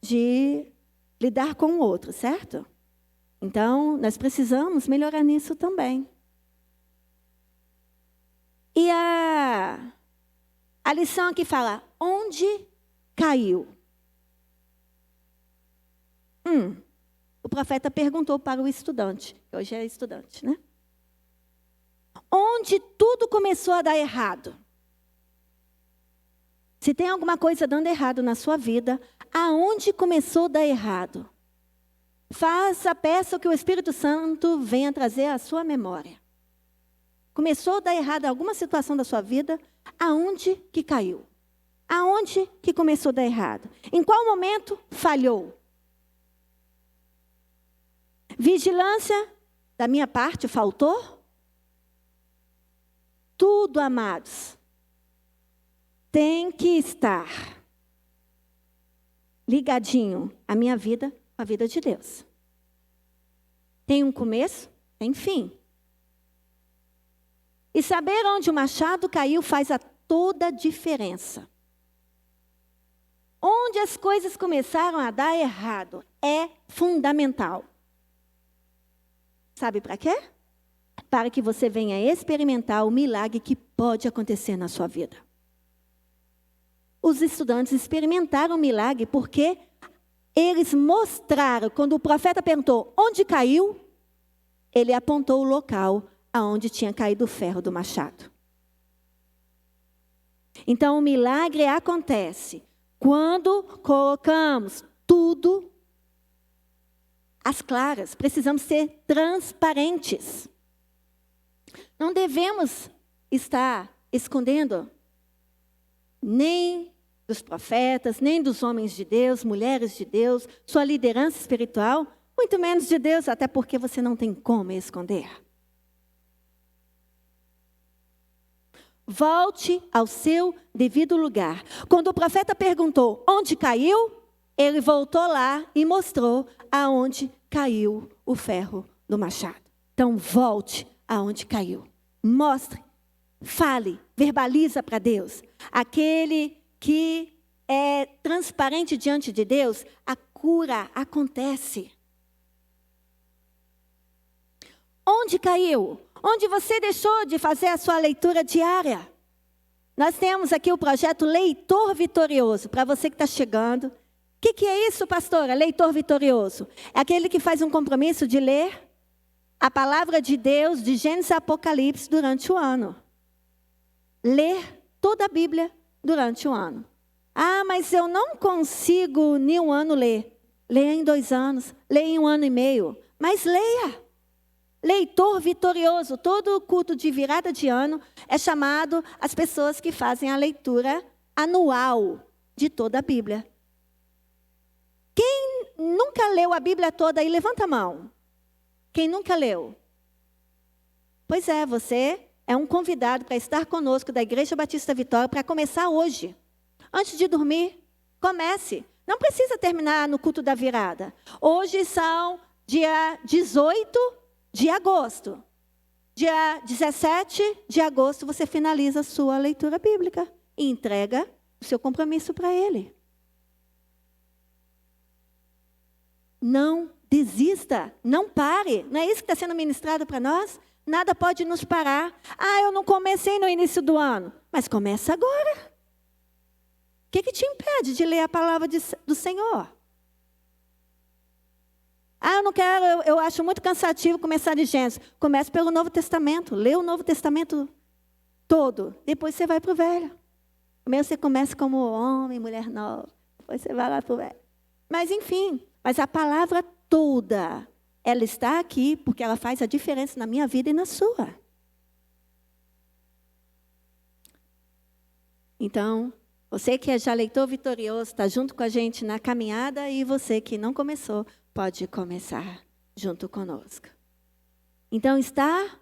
de lidar com o outro, certo? Então, nós precisamos melhorar nisso também. E a lição aqui fala, onde caiu? O profeta perguntou para o estudante, que hoje é estudante, né? Onde tudo começou a dar errado? Se tem alguma coisa dando errado na sua vida, aonde começou a dar errado? Peça que o Espírito Santo venha trazer à sua memória. Começou a dar errado alguma situação da sua vida, aonde que caiu? Aonde que começou a dar errado? Em qual momento falhou? Vigilância da minha parte faltou? Tudo, amados, tem que estar ligadinho a minha vida com a vida de Deus. Tem um começo, tem fim. E saber onde o machado caiu faz toda a diferença. Onde as coisas começaram a dar errado é fundamental. Sabe para quê? Para que você venha experimentar o milagre que pode acontecer na sua vida. Os estudantes experimentaram o milagre porque eles mostraram, quando o profeta perguntou onde caiu, ele apontou o local aonde tinha caído o ferro do machado. Então, o milagre acontece quando colocamos tudo às claras. Precisamos ser transparentes. Não devemos estar escondendo nem dos profetas, nem dos homens de Deus, mulheres de Deus, sua liderança espiritual, muito menos de Deus, até porque você não tem como esconder. Volte ao seu devido lugar. Quando o profeta perguntou onde caiu, ele voltou lá e mostrou aonde caiu o ferro do machado. Então volte aonde caiu. Mostre, fale, verbaliza para Deus. Aquele que é transparente diante de Deus, a cura acontece. Onde caiu? Onde você deixou de fazer a sua leitura diária? Nós temos aqui o projeto Leitor Vitorioso, para você que está chegando. O que é isso, pastora? Leitor Vitorioso. É aquele que faz um compromisso de ler a palavra de Deus, de Gênesis a Apocalipse, durante o ano. Ler toda a Bíblia durante o ano. Ah, mas eu não consigo em um ano ler. Leia em 2 anos, leia em 1 ano e meio. Mas leia. Leitor vitorioso. Todo culto de virada de ano é chamado as pessoas que fazem a leitura anual de toda a Bíblia. Quem nunca leu a Bíblia toda aí, levanta a mão. Quem nunca leu? Pois é, você é um convidado para estar conosco da Igreja Batista Vitória para começar hoje. Antes de dormir, comece. Não precisa terminar no culto da virada. Hoje são dia 18 de agosto. Dia 17 de agosto você finaliza a sua leitura bíblica e entrega o seu compromisso para Ele. Não desista, não pare. Não é isso que está sendo ministrado para nós? Nada pode nos parar. Ah, eu não comecei no início do ano. Mas começa agora. O que te impede de ler a palavra do Senhor? Ah, eu não quero, eu acho muito cansativo começar de Gênesis. Comece pelo Novo Testamento. Lê o Novo Testamento todo. Depois você vai para o Velho. Primeiro você começa como homem, mulher nova. Depois você vai lá para o Velho. Mas enfim, mas a palavra toda, ela está aqui porque ela faz a diferença na minha vida e na sua. Então, você que é já leitor vitorioso, está junto com a gente na caminhada, e você que não começou, pode começar junto conosco. Então, está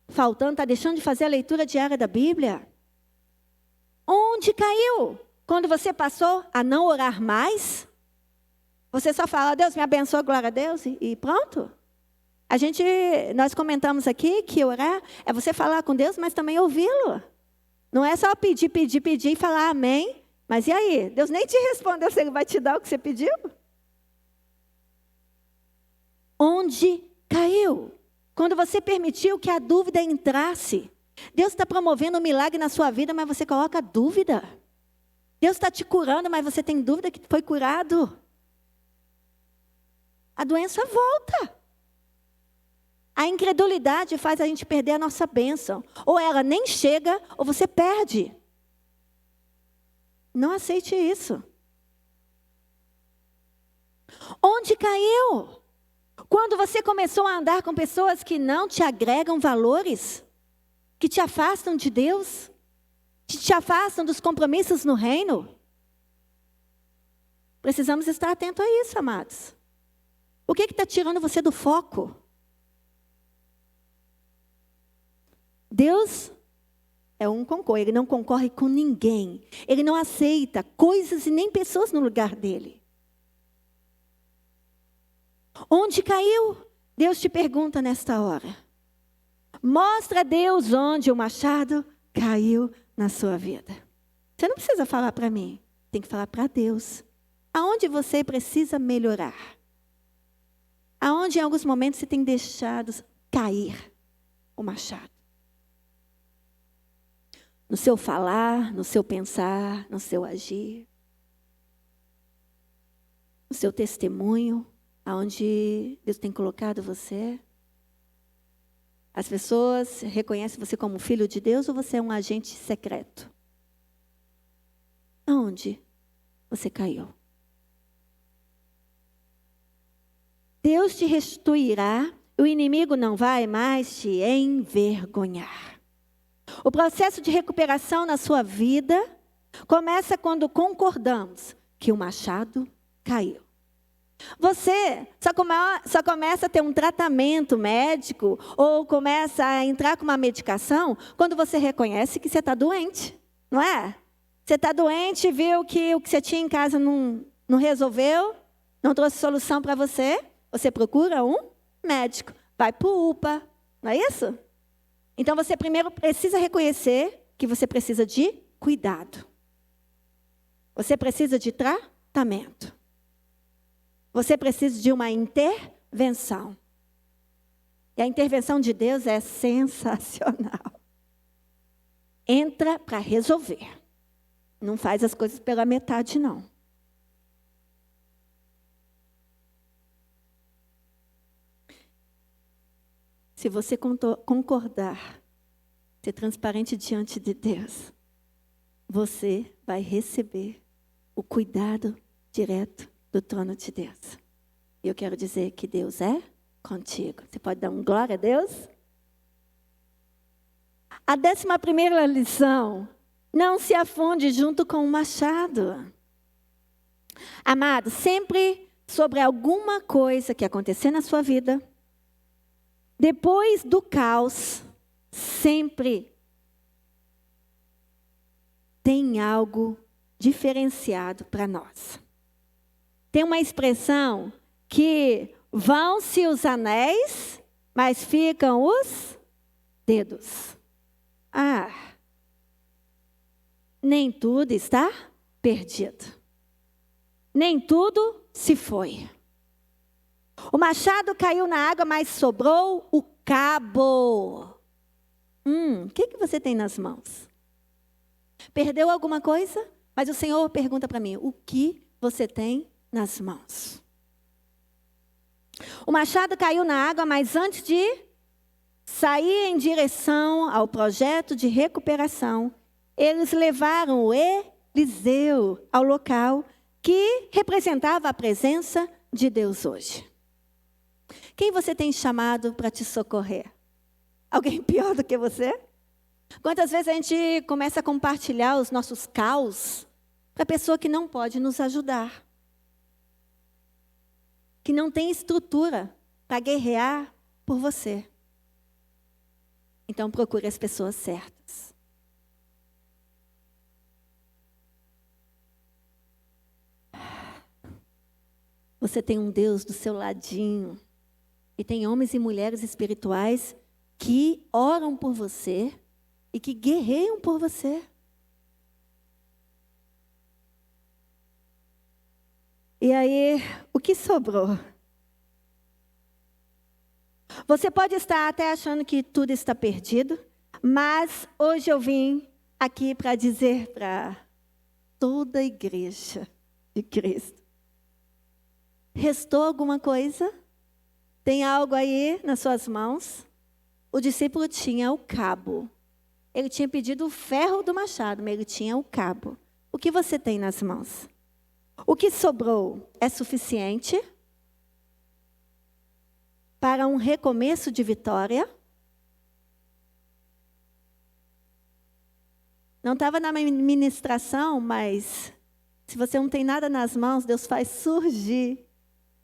faltando, está deixando de fazer a leitura diária da Bíblia? Onde caiu? Quando você passou a não orar mais? Você só fala, Deus me abençoe, glória a Deus, e pronto. Nós comentamos aqui que orar é você falar com Deus, mas também ouvi-lo. Não é só pedir e falar amém. Mas e aí? Deus nem te respondeu se Ele vai te dar o que você pediu? Onde caiu? Quando você permitiu que a dúvida entrasse. Deus está promovendo um milagre na sua vida, mas você coloca dúvida. Deus está te curando, mas você tem dúvida que foi curado. A doença volta. A incredulidade faz a gente perder a nossa bênção. Ou ela nem chega, ou você perde. Não aceite isso. Onde caiu? Quando você começou a andar com pessoas que não te agregam valores, que te afastam de Deus, que te afastam dos compromissos no reino. Precisamos estar atentos a isso, amados. O que está tirando você do foco? Deus é um concorre, Ele não concorre com ninguém. Ele não aceita coisas e nem pessoas no lugar dele. Onde caiu? Deus te pergunta nesta hora. Mostra a Deus onde o machado caiu na sua vida. Você não precisa falar para mim, tem que falar para Deus. Aonde você precisa melhorar? Aonde em alguns momentos você tem deixado cair o machado? No seu falar, no seu pensar, no seu agir. No seu testemunho, aonde Deus tem colocado você. As pessoas reconhecem você como filho de Deus ou você é um agente secreto? Aonde você caiu? Deus te restituirá, o inimigo não vai mais te envergonhar. O processo de recuperação na sua vida começa quando concordamos que o machado caiu. Você só começa a ter um tratamento médico ou começa a entrar com uma medicação quando você reconhece que você está doente, não é? Você está doente, viu que o que você tinha em casa não resolveu, não trouxe solução para você, você procura um médico, vai para o UPA, não é isso? Então você primeiro precisa reconhecer que você precisa de cuidado. Você precisa de tratamento. Você precisa de uma intervenção. E a intervenção de Deus é sensacional. Entra para resolver. Não faz as coisas pela metade, não. Se você concordar, ser transparente diante de Deus, você vai receber o cuidado direto do trono de Deus. E eu quero dizer que Deus é contigo. Você pode dar um glória a Deus? A 11ª lição: não se afunde junto com o machado. Amado, sempre sobre alguma coisa que acontecer na sua vida, depois do caos, sempre tem algo diferenciado para nós. Tem uma expressão que vão-se os anéis, mas ficam os dedos. Nem tudo está perdido. Nem tudo se foi. O machado caiu na água, mas sobrou o cabo. O que você tem nas mãos? Perdeu alguma coisa? Mas o Senhor pergunta para mim, o que você tem nas mãos? O machado caiu na água, mas antes de sair em direção ao projeto de recuperação, eles levaram o Eliseu ao local que representava a presença de Deus hoje. Quem você tem chamado para te socorrer? Alguém pior do que você? Quantas vezes a gente começa a compartilhar os nossos caos para a pessoa que não pode nos ajudar, que não tem estrutura para guerrear por você. Então procure as pessoas certas. Você tem um Deus do seu ladinho. E tem homens e mulheres espirituais que oram por você e que guerreiam por você. E aí, o que sobrou? Você pode estar até achando que tudo está perdido, mas hoje eu vim aqui para dizer para toda a igreja de Cristo: restou alguma coisa? Tem algo aí nas suas mãos? O discípulo tinha o cabo. Ele tinha pedido o ferro do machado, mas ele tinha o cabo. O que você tem nas mãos? O que sobrou é suficiente para um recomeço de vitória? Não estava na ministração, mas se você não tem nada nas mãos, Deus faz surgir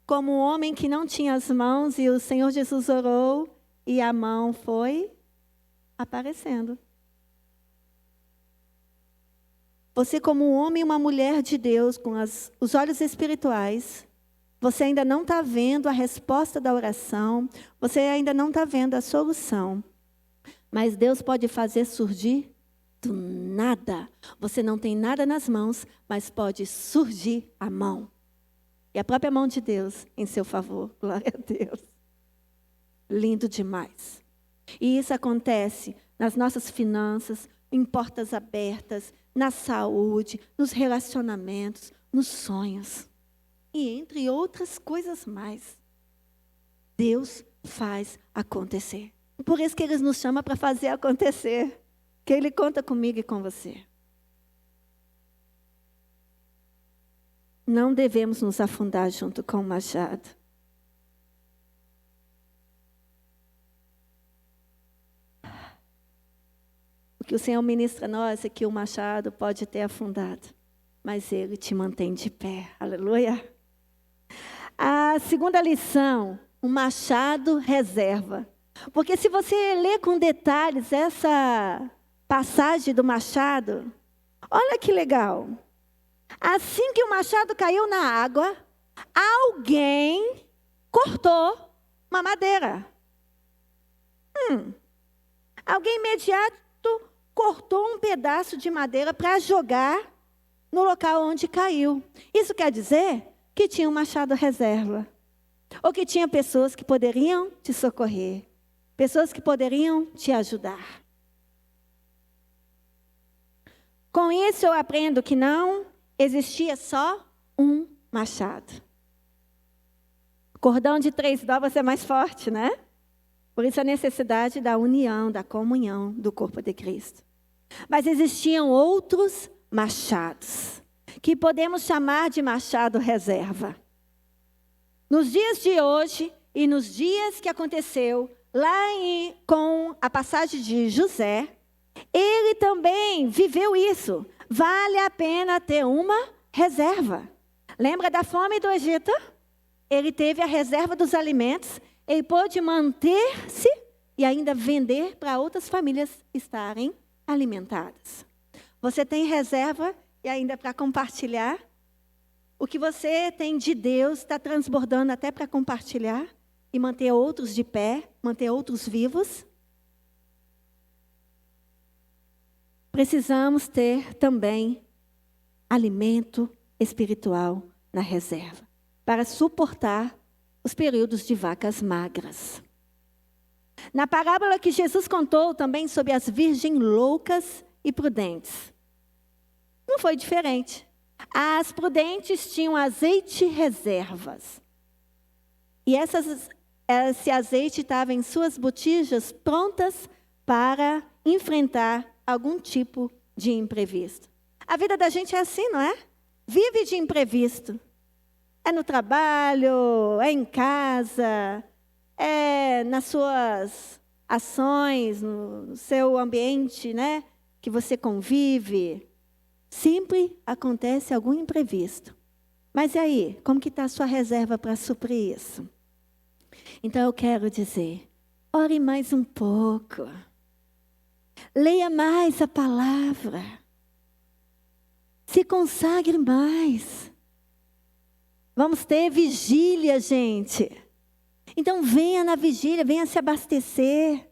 como um homem que não tinha as mãos, e o Senhor Jesus orou e a mão foi aparecendo. Você, como um homem e uma mulher de Deus, com os olhos espirituais, você ainda não está vendo a resposta da oração, você ainda não está vendo a solução, mas Deus pode fazer surgir do nada. Você não tem nada nas mãos, mas pode surgir a mão. E a própria mão de Deus em seu favor. Glória a Deus. Lindo demais. E isso acontece nas nossas finanças, em portas abertas, na saúde, nos relacionamentos, nos sonhos. E entre outras coisas mais. Deus faz acontecer. Por isso que Ele nos chama para fazer acontecer. Que Ele conta comigo e com você. não devemos nos afundar junto com o machado. O que o Senhor ministra a nós é que o machado pode ter afundado, mas Ele te mantém de pé. Aleluia. A segunda lição, o machado reserva. Porque se você ler com detalhes essa passagem do machado, olha que legal. Assim que o machado caiu na água, alguém cortou uma madeira. Alguém imediato cortou um pedaço de madeira para jogar no local onde caiu. Isso quer dizer que tinha um machado reserva. Ou que tinha pessoas que poderiam te socorrer. Pessoas que poderiam te ajudar. Com isso eu aprendo que não existia só um machado. Cordão de 3 dobras é mais forte, né? Por isso a necessidade da união, da comunhão do corpo de Cristo. Mas existiam outros machados, que podemos chamar de machado reserva. Nos dias de hoje e nos dias que aconteceu lá com a passagem de José, ele também viveu isso. Vale a pena ter uma reserva. Lembra da fome do Egito? Ele teve a reserva dos alimentos. Ele pôde manter-se e ainda vender para outras famílias estarem alimentadas. Você tem reserva e ainda para compartilhar? O que você tem de Deus está transbordando até para compartilhar e manter outros de pé, manter outros vivos? Precisamos ter também alimento espiritual na reserva para suportar os períodos de vacas magras. Na parábola que Jesus contou também sobre as virgens loucas e prudentes, não foi diferente. As prudentes tinham azeite reservas. E esse azeite estava em suas botijas prontas para enfrentar algum tipo de imprevisto. A vida da gente é assim, não é? Vive de imprevisto. É no trabalho, é em casa, é nas suas ações, no seu ambiente, né, que você convive. Sempre acontece algum imprevisto. Mas e aí, como que está a sua reserva para suprir isso? Então eu quero dizer, ore mais um pouco. Leia mais a palavra. Se consagre mais. Vamos ter vigília, gente. Então venha na vigília, venha se abastecer.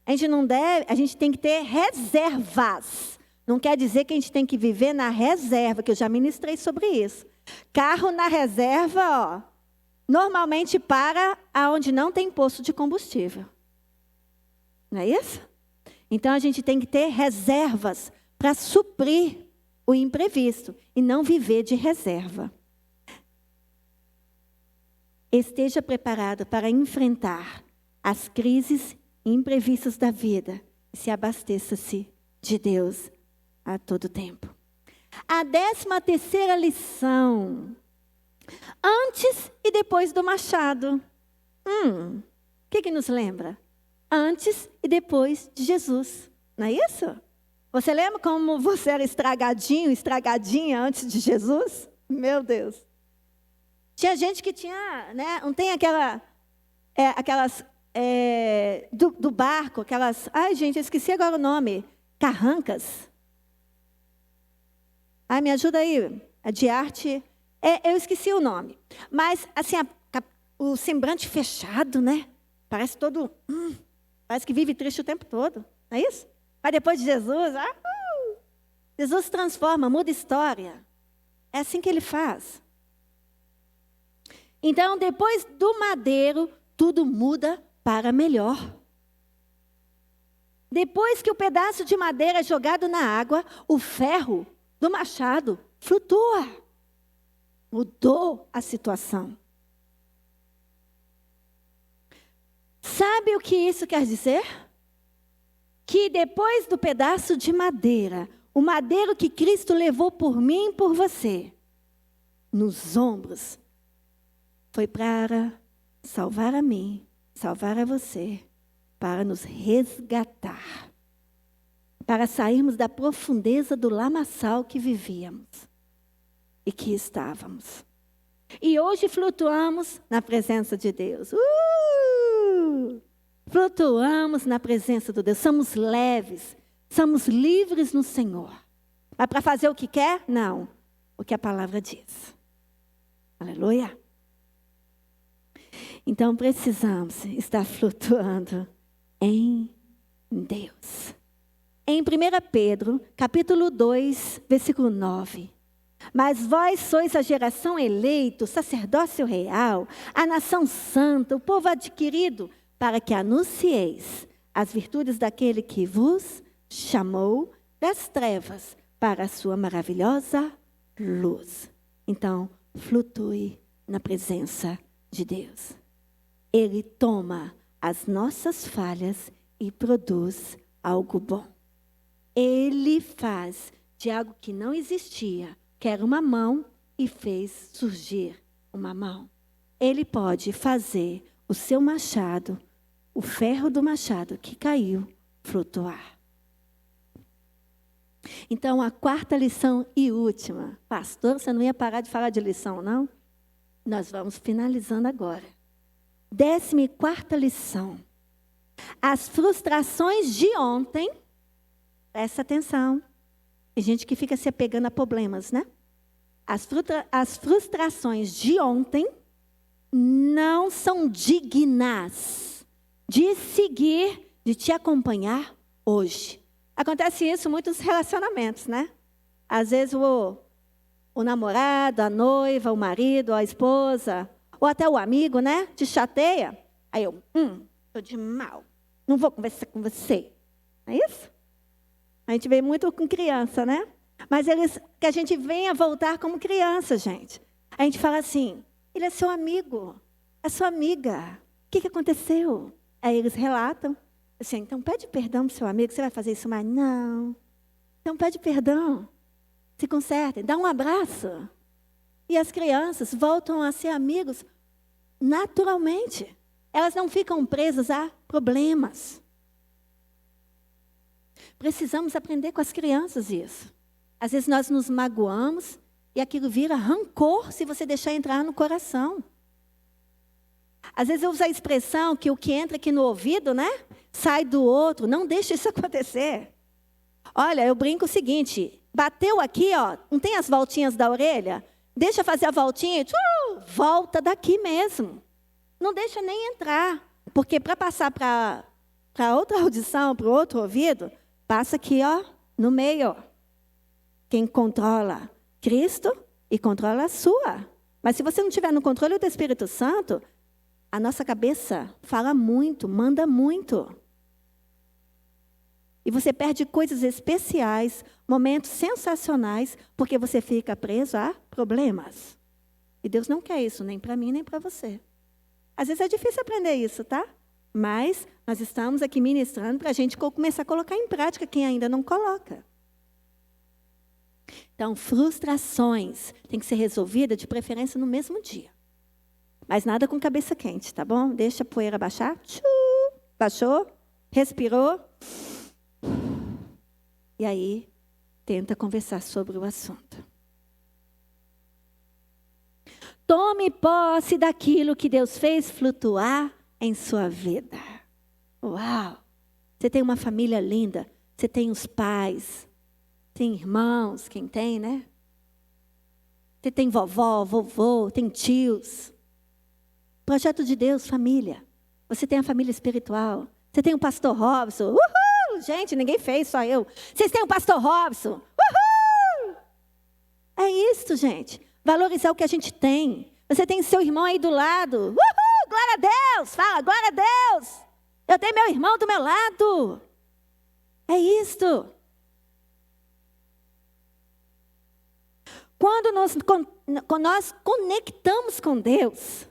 A gente tem que ter reservas. Não quer dizer que a gente tem que viver na reserva, que eu já ministrei sobre isso. Carro na reserva, ó, normalmente para aonde não tem posto de combustível. Não é isso? Então a gente tem que ter reservas para suprir o imprevisto e não viver de reserva. Esteja preparado para enfrentar as crises e imprevistos da vida. E se abasteça-se de Deus a todo tempo. A 13ª lição. Antes e depois do machado. O que nos lembra? Antes e depois de Jesus. Não é isso? Você lembra como você era estragadinha antes de Jesus? Meu Deus. Tinha gente que tinha, né? Não tem aquelas do barco, aquelas. Ai, gente, eu esqueci agora o nome. Carrancas. Ai, me ajuda aí. A de arte. Eu esqueci o nome. Mas, assim, o semblante fechado, né? Parece todo. Parece que vive triste o tempo todo. Não é isso? Mas depois de Jesus, Jesus transforma, muda história. É assim que ele faz. Então, depois do madeiro, tudo muda para melhor. Depois que o pedaço de madeira é jogado na água, o ferro do machado flutua. Mudou a situação. Sabe o que isso quer dizer? Que depois do pedaço de madeira, o madeiro que Cristo levou por mim e por você, nos ombros, foi para salvar a mim, salvar a você, para nos resgatar, para sairmos da profundeza do lamaçal que vivíamos e que estávamos. E hoje flutuamos na presença de Deus. Flutuamos na presença de Deus, somos leves, somos livres no Senhor. Mas para fazer o que quer? Não, o que a palavra diz. Aleluia. Então precisamos estar flutuando em Deus. Em 1 Pedro, capítulo 2, versículo 9. Mas vós sois a geração eleita, o sacerdócio real, a nação santa, o povo adquirido, para que anuncieis as virtudes daquele que vos chamou das trevas para a sua maravilhosa luz. Então, flutue na presença de Deus. Ele toma as nossas falhas e produz algo bom. Ele faz de algo que não existia, que era uma mão, e fez surgir uma mão. Ele pode fazer o seu machado, o ferro do machado que caiu, flutuar. Então, a quarta lição e última. Pastor, você não ia parar de falar de lição, não? Nós vamos finalizando agora. 14ª lição. As frustrações de ontem, presta atenção. Tem gente que fica se apegando a problemas, né? As frustrações de ontem não são dignas de seguir, de te acompanhar hoje. Acontece isso em muitos relacionamentos, né? Às vezes o namorado, a noiva, o marido, a esposa, ou até o amigo, né? Te chateia. Aí eu, tô de mal. Não vou conversar com você. Não é isso? A gente vê muito com criança, né? Mas que a gente venha voltar como criança, gente. A gente fala assim, ele é seu amigo, é sua amiga. O que aconteceu? Aí eles relatam. Assim, então pede perdão para o seu amigo, você vai fazer isso mais? Não. Então pede perdão. Se consertem, dá um abraço. E as crianças voltam a ser amigos naturalmente. Elas não ficam presas a problemas. Precisamos aprender com as crianças isso. Às vezes nós nos magoamos e aquilo vira rancor se você deixar entrar no coração. Às vezes eu uso a expressão que o que entra aqui no ouvido, né, sai do outro. Não deixe isso acontecer. Olha, eu brinco o seguinte, bateu aqui, ó, não tem as voltinhas da orelha? Deixa fazer a voltinha e volta daqui mesmo. Não deixa nem entrar. Porque para passar para outra audição, para o outro ouvido, passa aqui, ó, no meio. Ó. Quem controla? Cristo e controla a sua. Mas se você não estiver no controle do Espírito Santo, a nossa cabeça fala muito, manda muito. E você perde coisas especiais, momentos sensacionais, porque você fica preso a problemas. E Deus não quer isso, nem para mim, nem para você. Às vezes é difícil aprender isso, tá? Mas nós estamos aqui ministrando para a gente começar a colocar em prática quem ainda não coloca. Então, frustrações têm que ser resolvidas de preferência no mesmo dia. Mas nada com cabeça quente, tá bom? Deixa a poeira baixar. Baixou, respirou. E aí, tenta conversar sobre o assunto. Tome posse daquilo que Deus fez flutuar em sua vida. Uau! Você tem uma família linda. Você tem os pais. Tem irmãos, quem tem, né? Você tem vovó, vovô, tem tios. Projeto de Deus, família. Você tem a família espiritual. Você tem o pastor Robson. Uhul! Gente, ninguém fez, só eu. Vocês têm o pastor Robson. Uhul! É isso, gente. Valorizar o que a gente tem. Você tem seu irmão aí do lado. Uhul! Glória a Deus! Fala, glória a Deus! Eu tenho meu irmão do meu lado. É isto. Quando nós conectamos com Deus,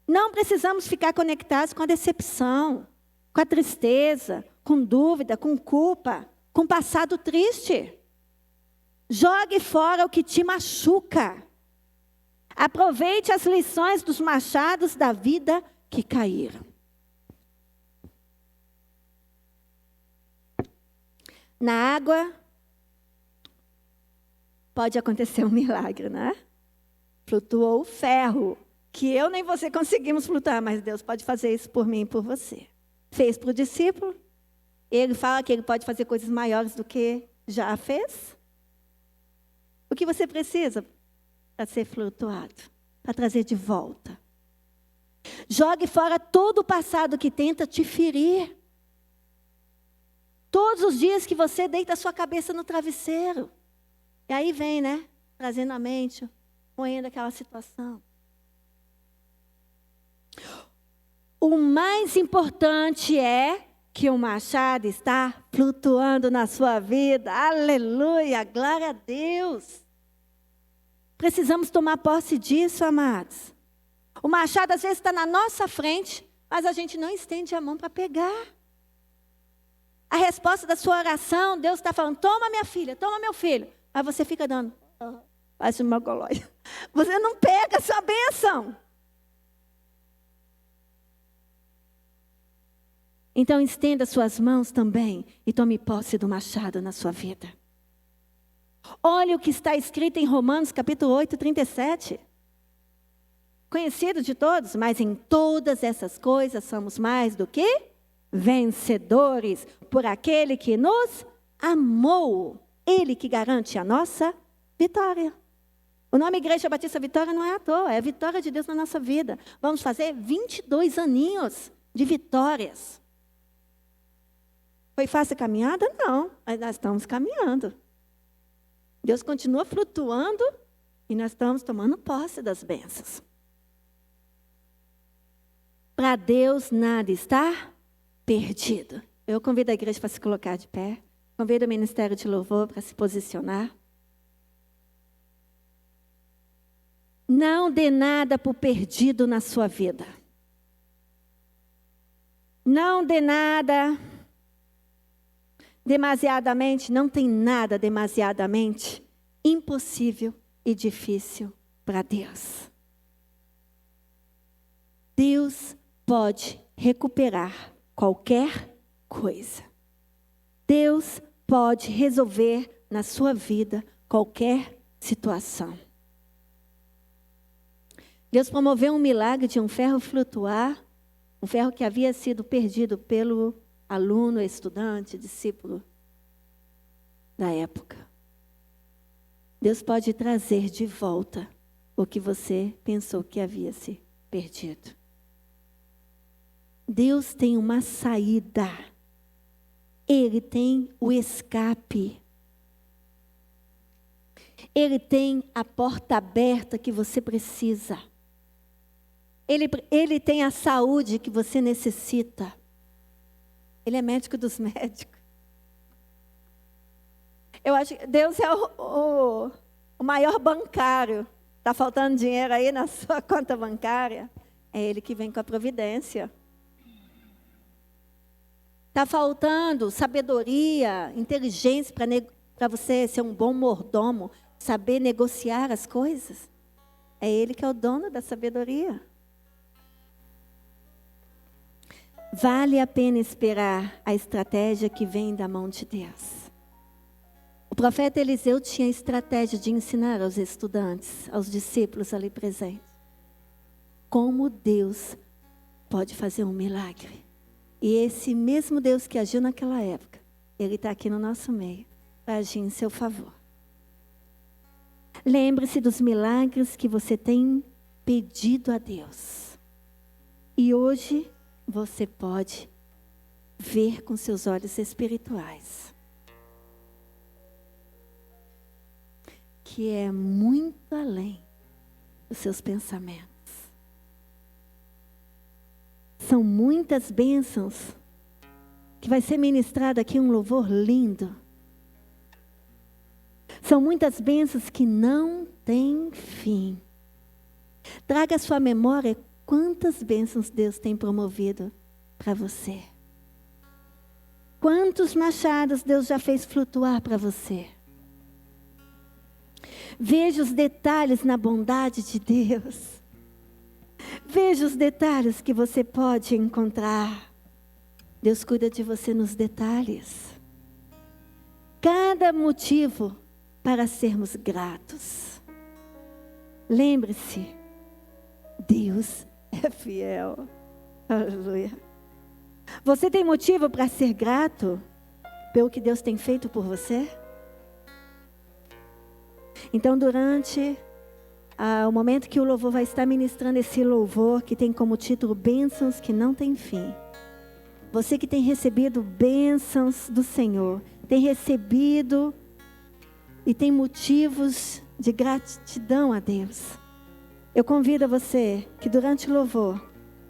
não precisamos ficar conectados com a decepção, com a tristeza, com dúvida, com culpa, com passado triste. Jogue fora o que te machuca. Aproveite as lições dos machados da vida que caíram. Na água, pode acontecer um milagre, né? Flutuou o ferro, que eu nem você conseguimos flutuar, mas Deus pode fazer isso por mim e por você. Fez para o discípulo, ele fala que ele pode fazer coisas maiores do que já fez. O que você precisa para ser flutuado, para trazer de volta? Jogue fora todo o passado que tenta te ferir. Todos os dias que você deita a sua cabeça no travesseiro. E aí vem, né? Trazendo a mente, moendo aquela situação. O mais importante é que o machado está flutuando na sua vida. Aleluia, glória a Deus. Precisamos tomar posse disso, amados. O machado às vezes está na nossa frente, mas a gente não estende a mão para pegar. A resposta da sua oração, Deus está falando, toma minha filha, toma meu filho. Aí você fica dando, faz uma golóia. Você não pega a sua bênção. Então estenda suas mãos também e tome posse do machado na sua vida. Olha o que está escrito em Romanos capítulo 8, 37. Conhecido de todos, mas em todas essas coisas somos mais do que vencedores por aquele que nos amou. Ele que garante a nossa vitória. O nome Igreja Batista Vitória não é à toa, é a vitória de Deus na nossa vida. Vamos fazer 22 aninhos de vitórias. Foi fácil a caminhada? Não, mas nós estamos caminhando. Deus continua flutuando e nós estamos tomando posse das bênçãos. Para Deus nada está perdido. Eu convido a igreja para se colocar de pé. Convido o Ministério de Louvor para se posicionar. Não dê nada por perdido na sua vida. Não dê nada demasiadamente, não tem nada demasiadamente impossível e difícil para Deus. Deus pode recuperar qualquer coisa. Deus pode resolver na sua vida qualquer situação. Deus promoveu um milagre de um ferro flutuar, um ferro que havia sido perdido pelo aluno, estudante, discípulo da época. Deus pode trazer de volta o que você pensou que havia se perdido. Deus tem uma saída. Ele tem o escape. Ele tem a porta aberta que você precisa. Ele tem a saúde que você necessita. Ele é médico dos médicos. Eu acho que Deus é o maior bancário. Está faltando dinheiro aí na sua conta bancária? É Ele que vem com a providência. Está faltando sabedoria, inteligência para você ser um bom mordomo, saber negociar as coisas? É Ele que é o dono da sabedoria. Vale a pena esperar a estratégia que vem da mão de Deus. O profeta Eliseu tinha a estratégia de ensinar aos estudantes, aos discípulos ali presentes, como Deus pode fazer um milagre. E esse mesmo Deus que agiu naquela época, Ele está aqui no nosso meio, para agir em seu favor. Lembre-se dos milagres que você tem pedido a Deus. E hoje você pode ver com seus olhos espirituais. Que é muito além dos seus pensamentos. São muitas bênçãos que vai ser ministrado aqui um louvor lindo. São muitas bênçãos que não têm fim. Traga à sua memória quantas bênçãos Deus tem promovido para você. Quantos machados Deus já fez flutuar para você. Veja os detalhes na bondade de Deus. Veja os detalhes que você pode encontrar. Deus cuida de você nos detalhes. Cada motivo para sermos gratos. Lembre-se, Deus é fiel. Aleluia. Você tem motivo para ser grato pelo que Deus tem feito por você? Então, durante o momento que o louvor vai estar ministrando esse louvor, que tem como título Bênçãos que não tem fim. Você que tem recebido bênçãos do Senhor, tem recebido e tem motivos de gratidão a Deus. Eu convido você que durante o louvor,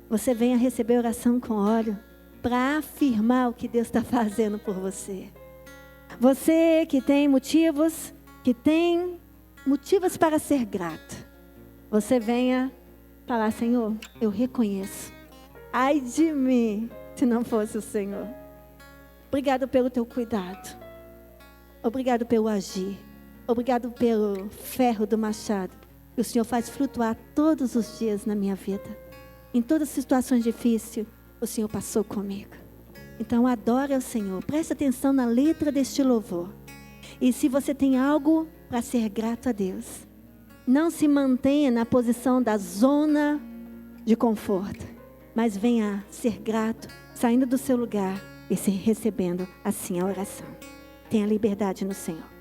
você venha receber oração com óleo para afirmar o que Deus está fazendo por você. Você que tem motivos para ser grato. Você venha falar, Senhor, eu reconheço. Ai de mim, se não fosse o Senhor. Obrigado pelo teu cuidado. Obrigado pelo agir. Obrigado pelo ferro do machado que o Senhor faz flutuar todos os dias na minha vida. Em todas as situações difíceis, o Senhor passou comigo. Então adore ao Senhor. Preste atenção na letra deste louvor. E se você tem algo para ser grato a Deus, não se mantenha na posição da zona de conforto, mas venha ser grato, saindo do seu lugar e se recebendo assim a oração. Tenha liberdade no Senhor.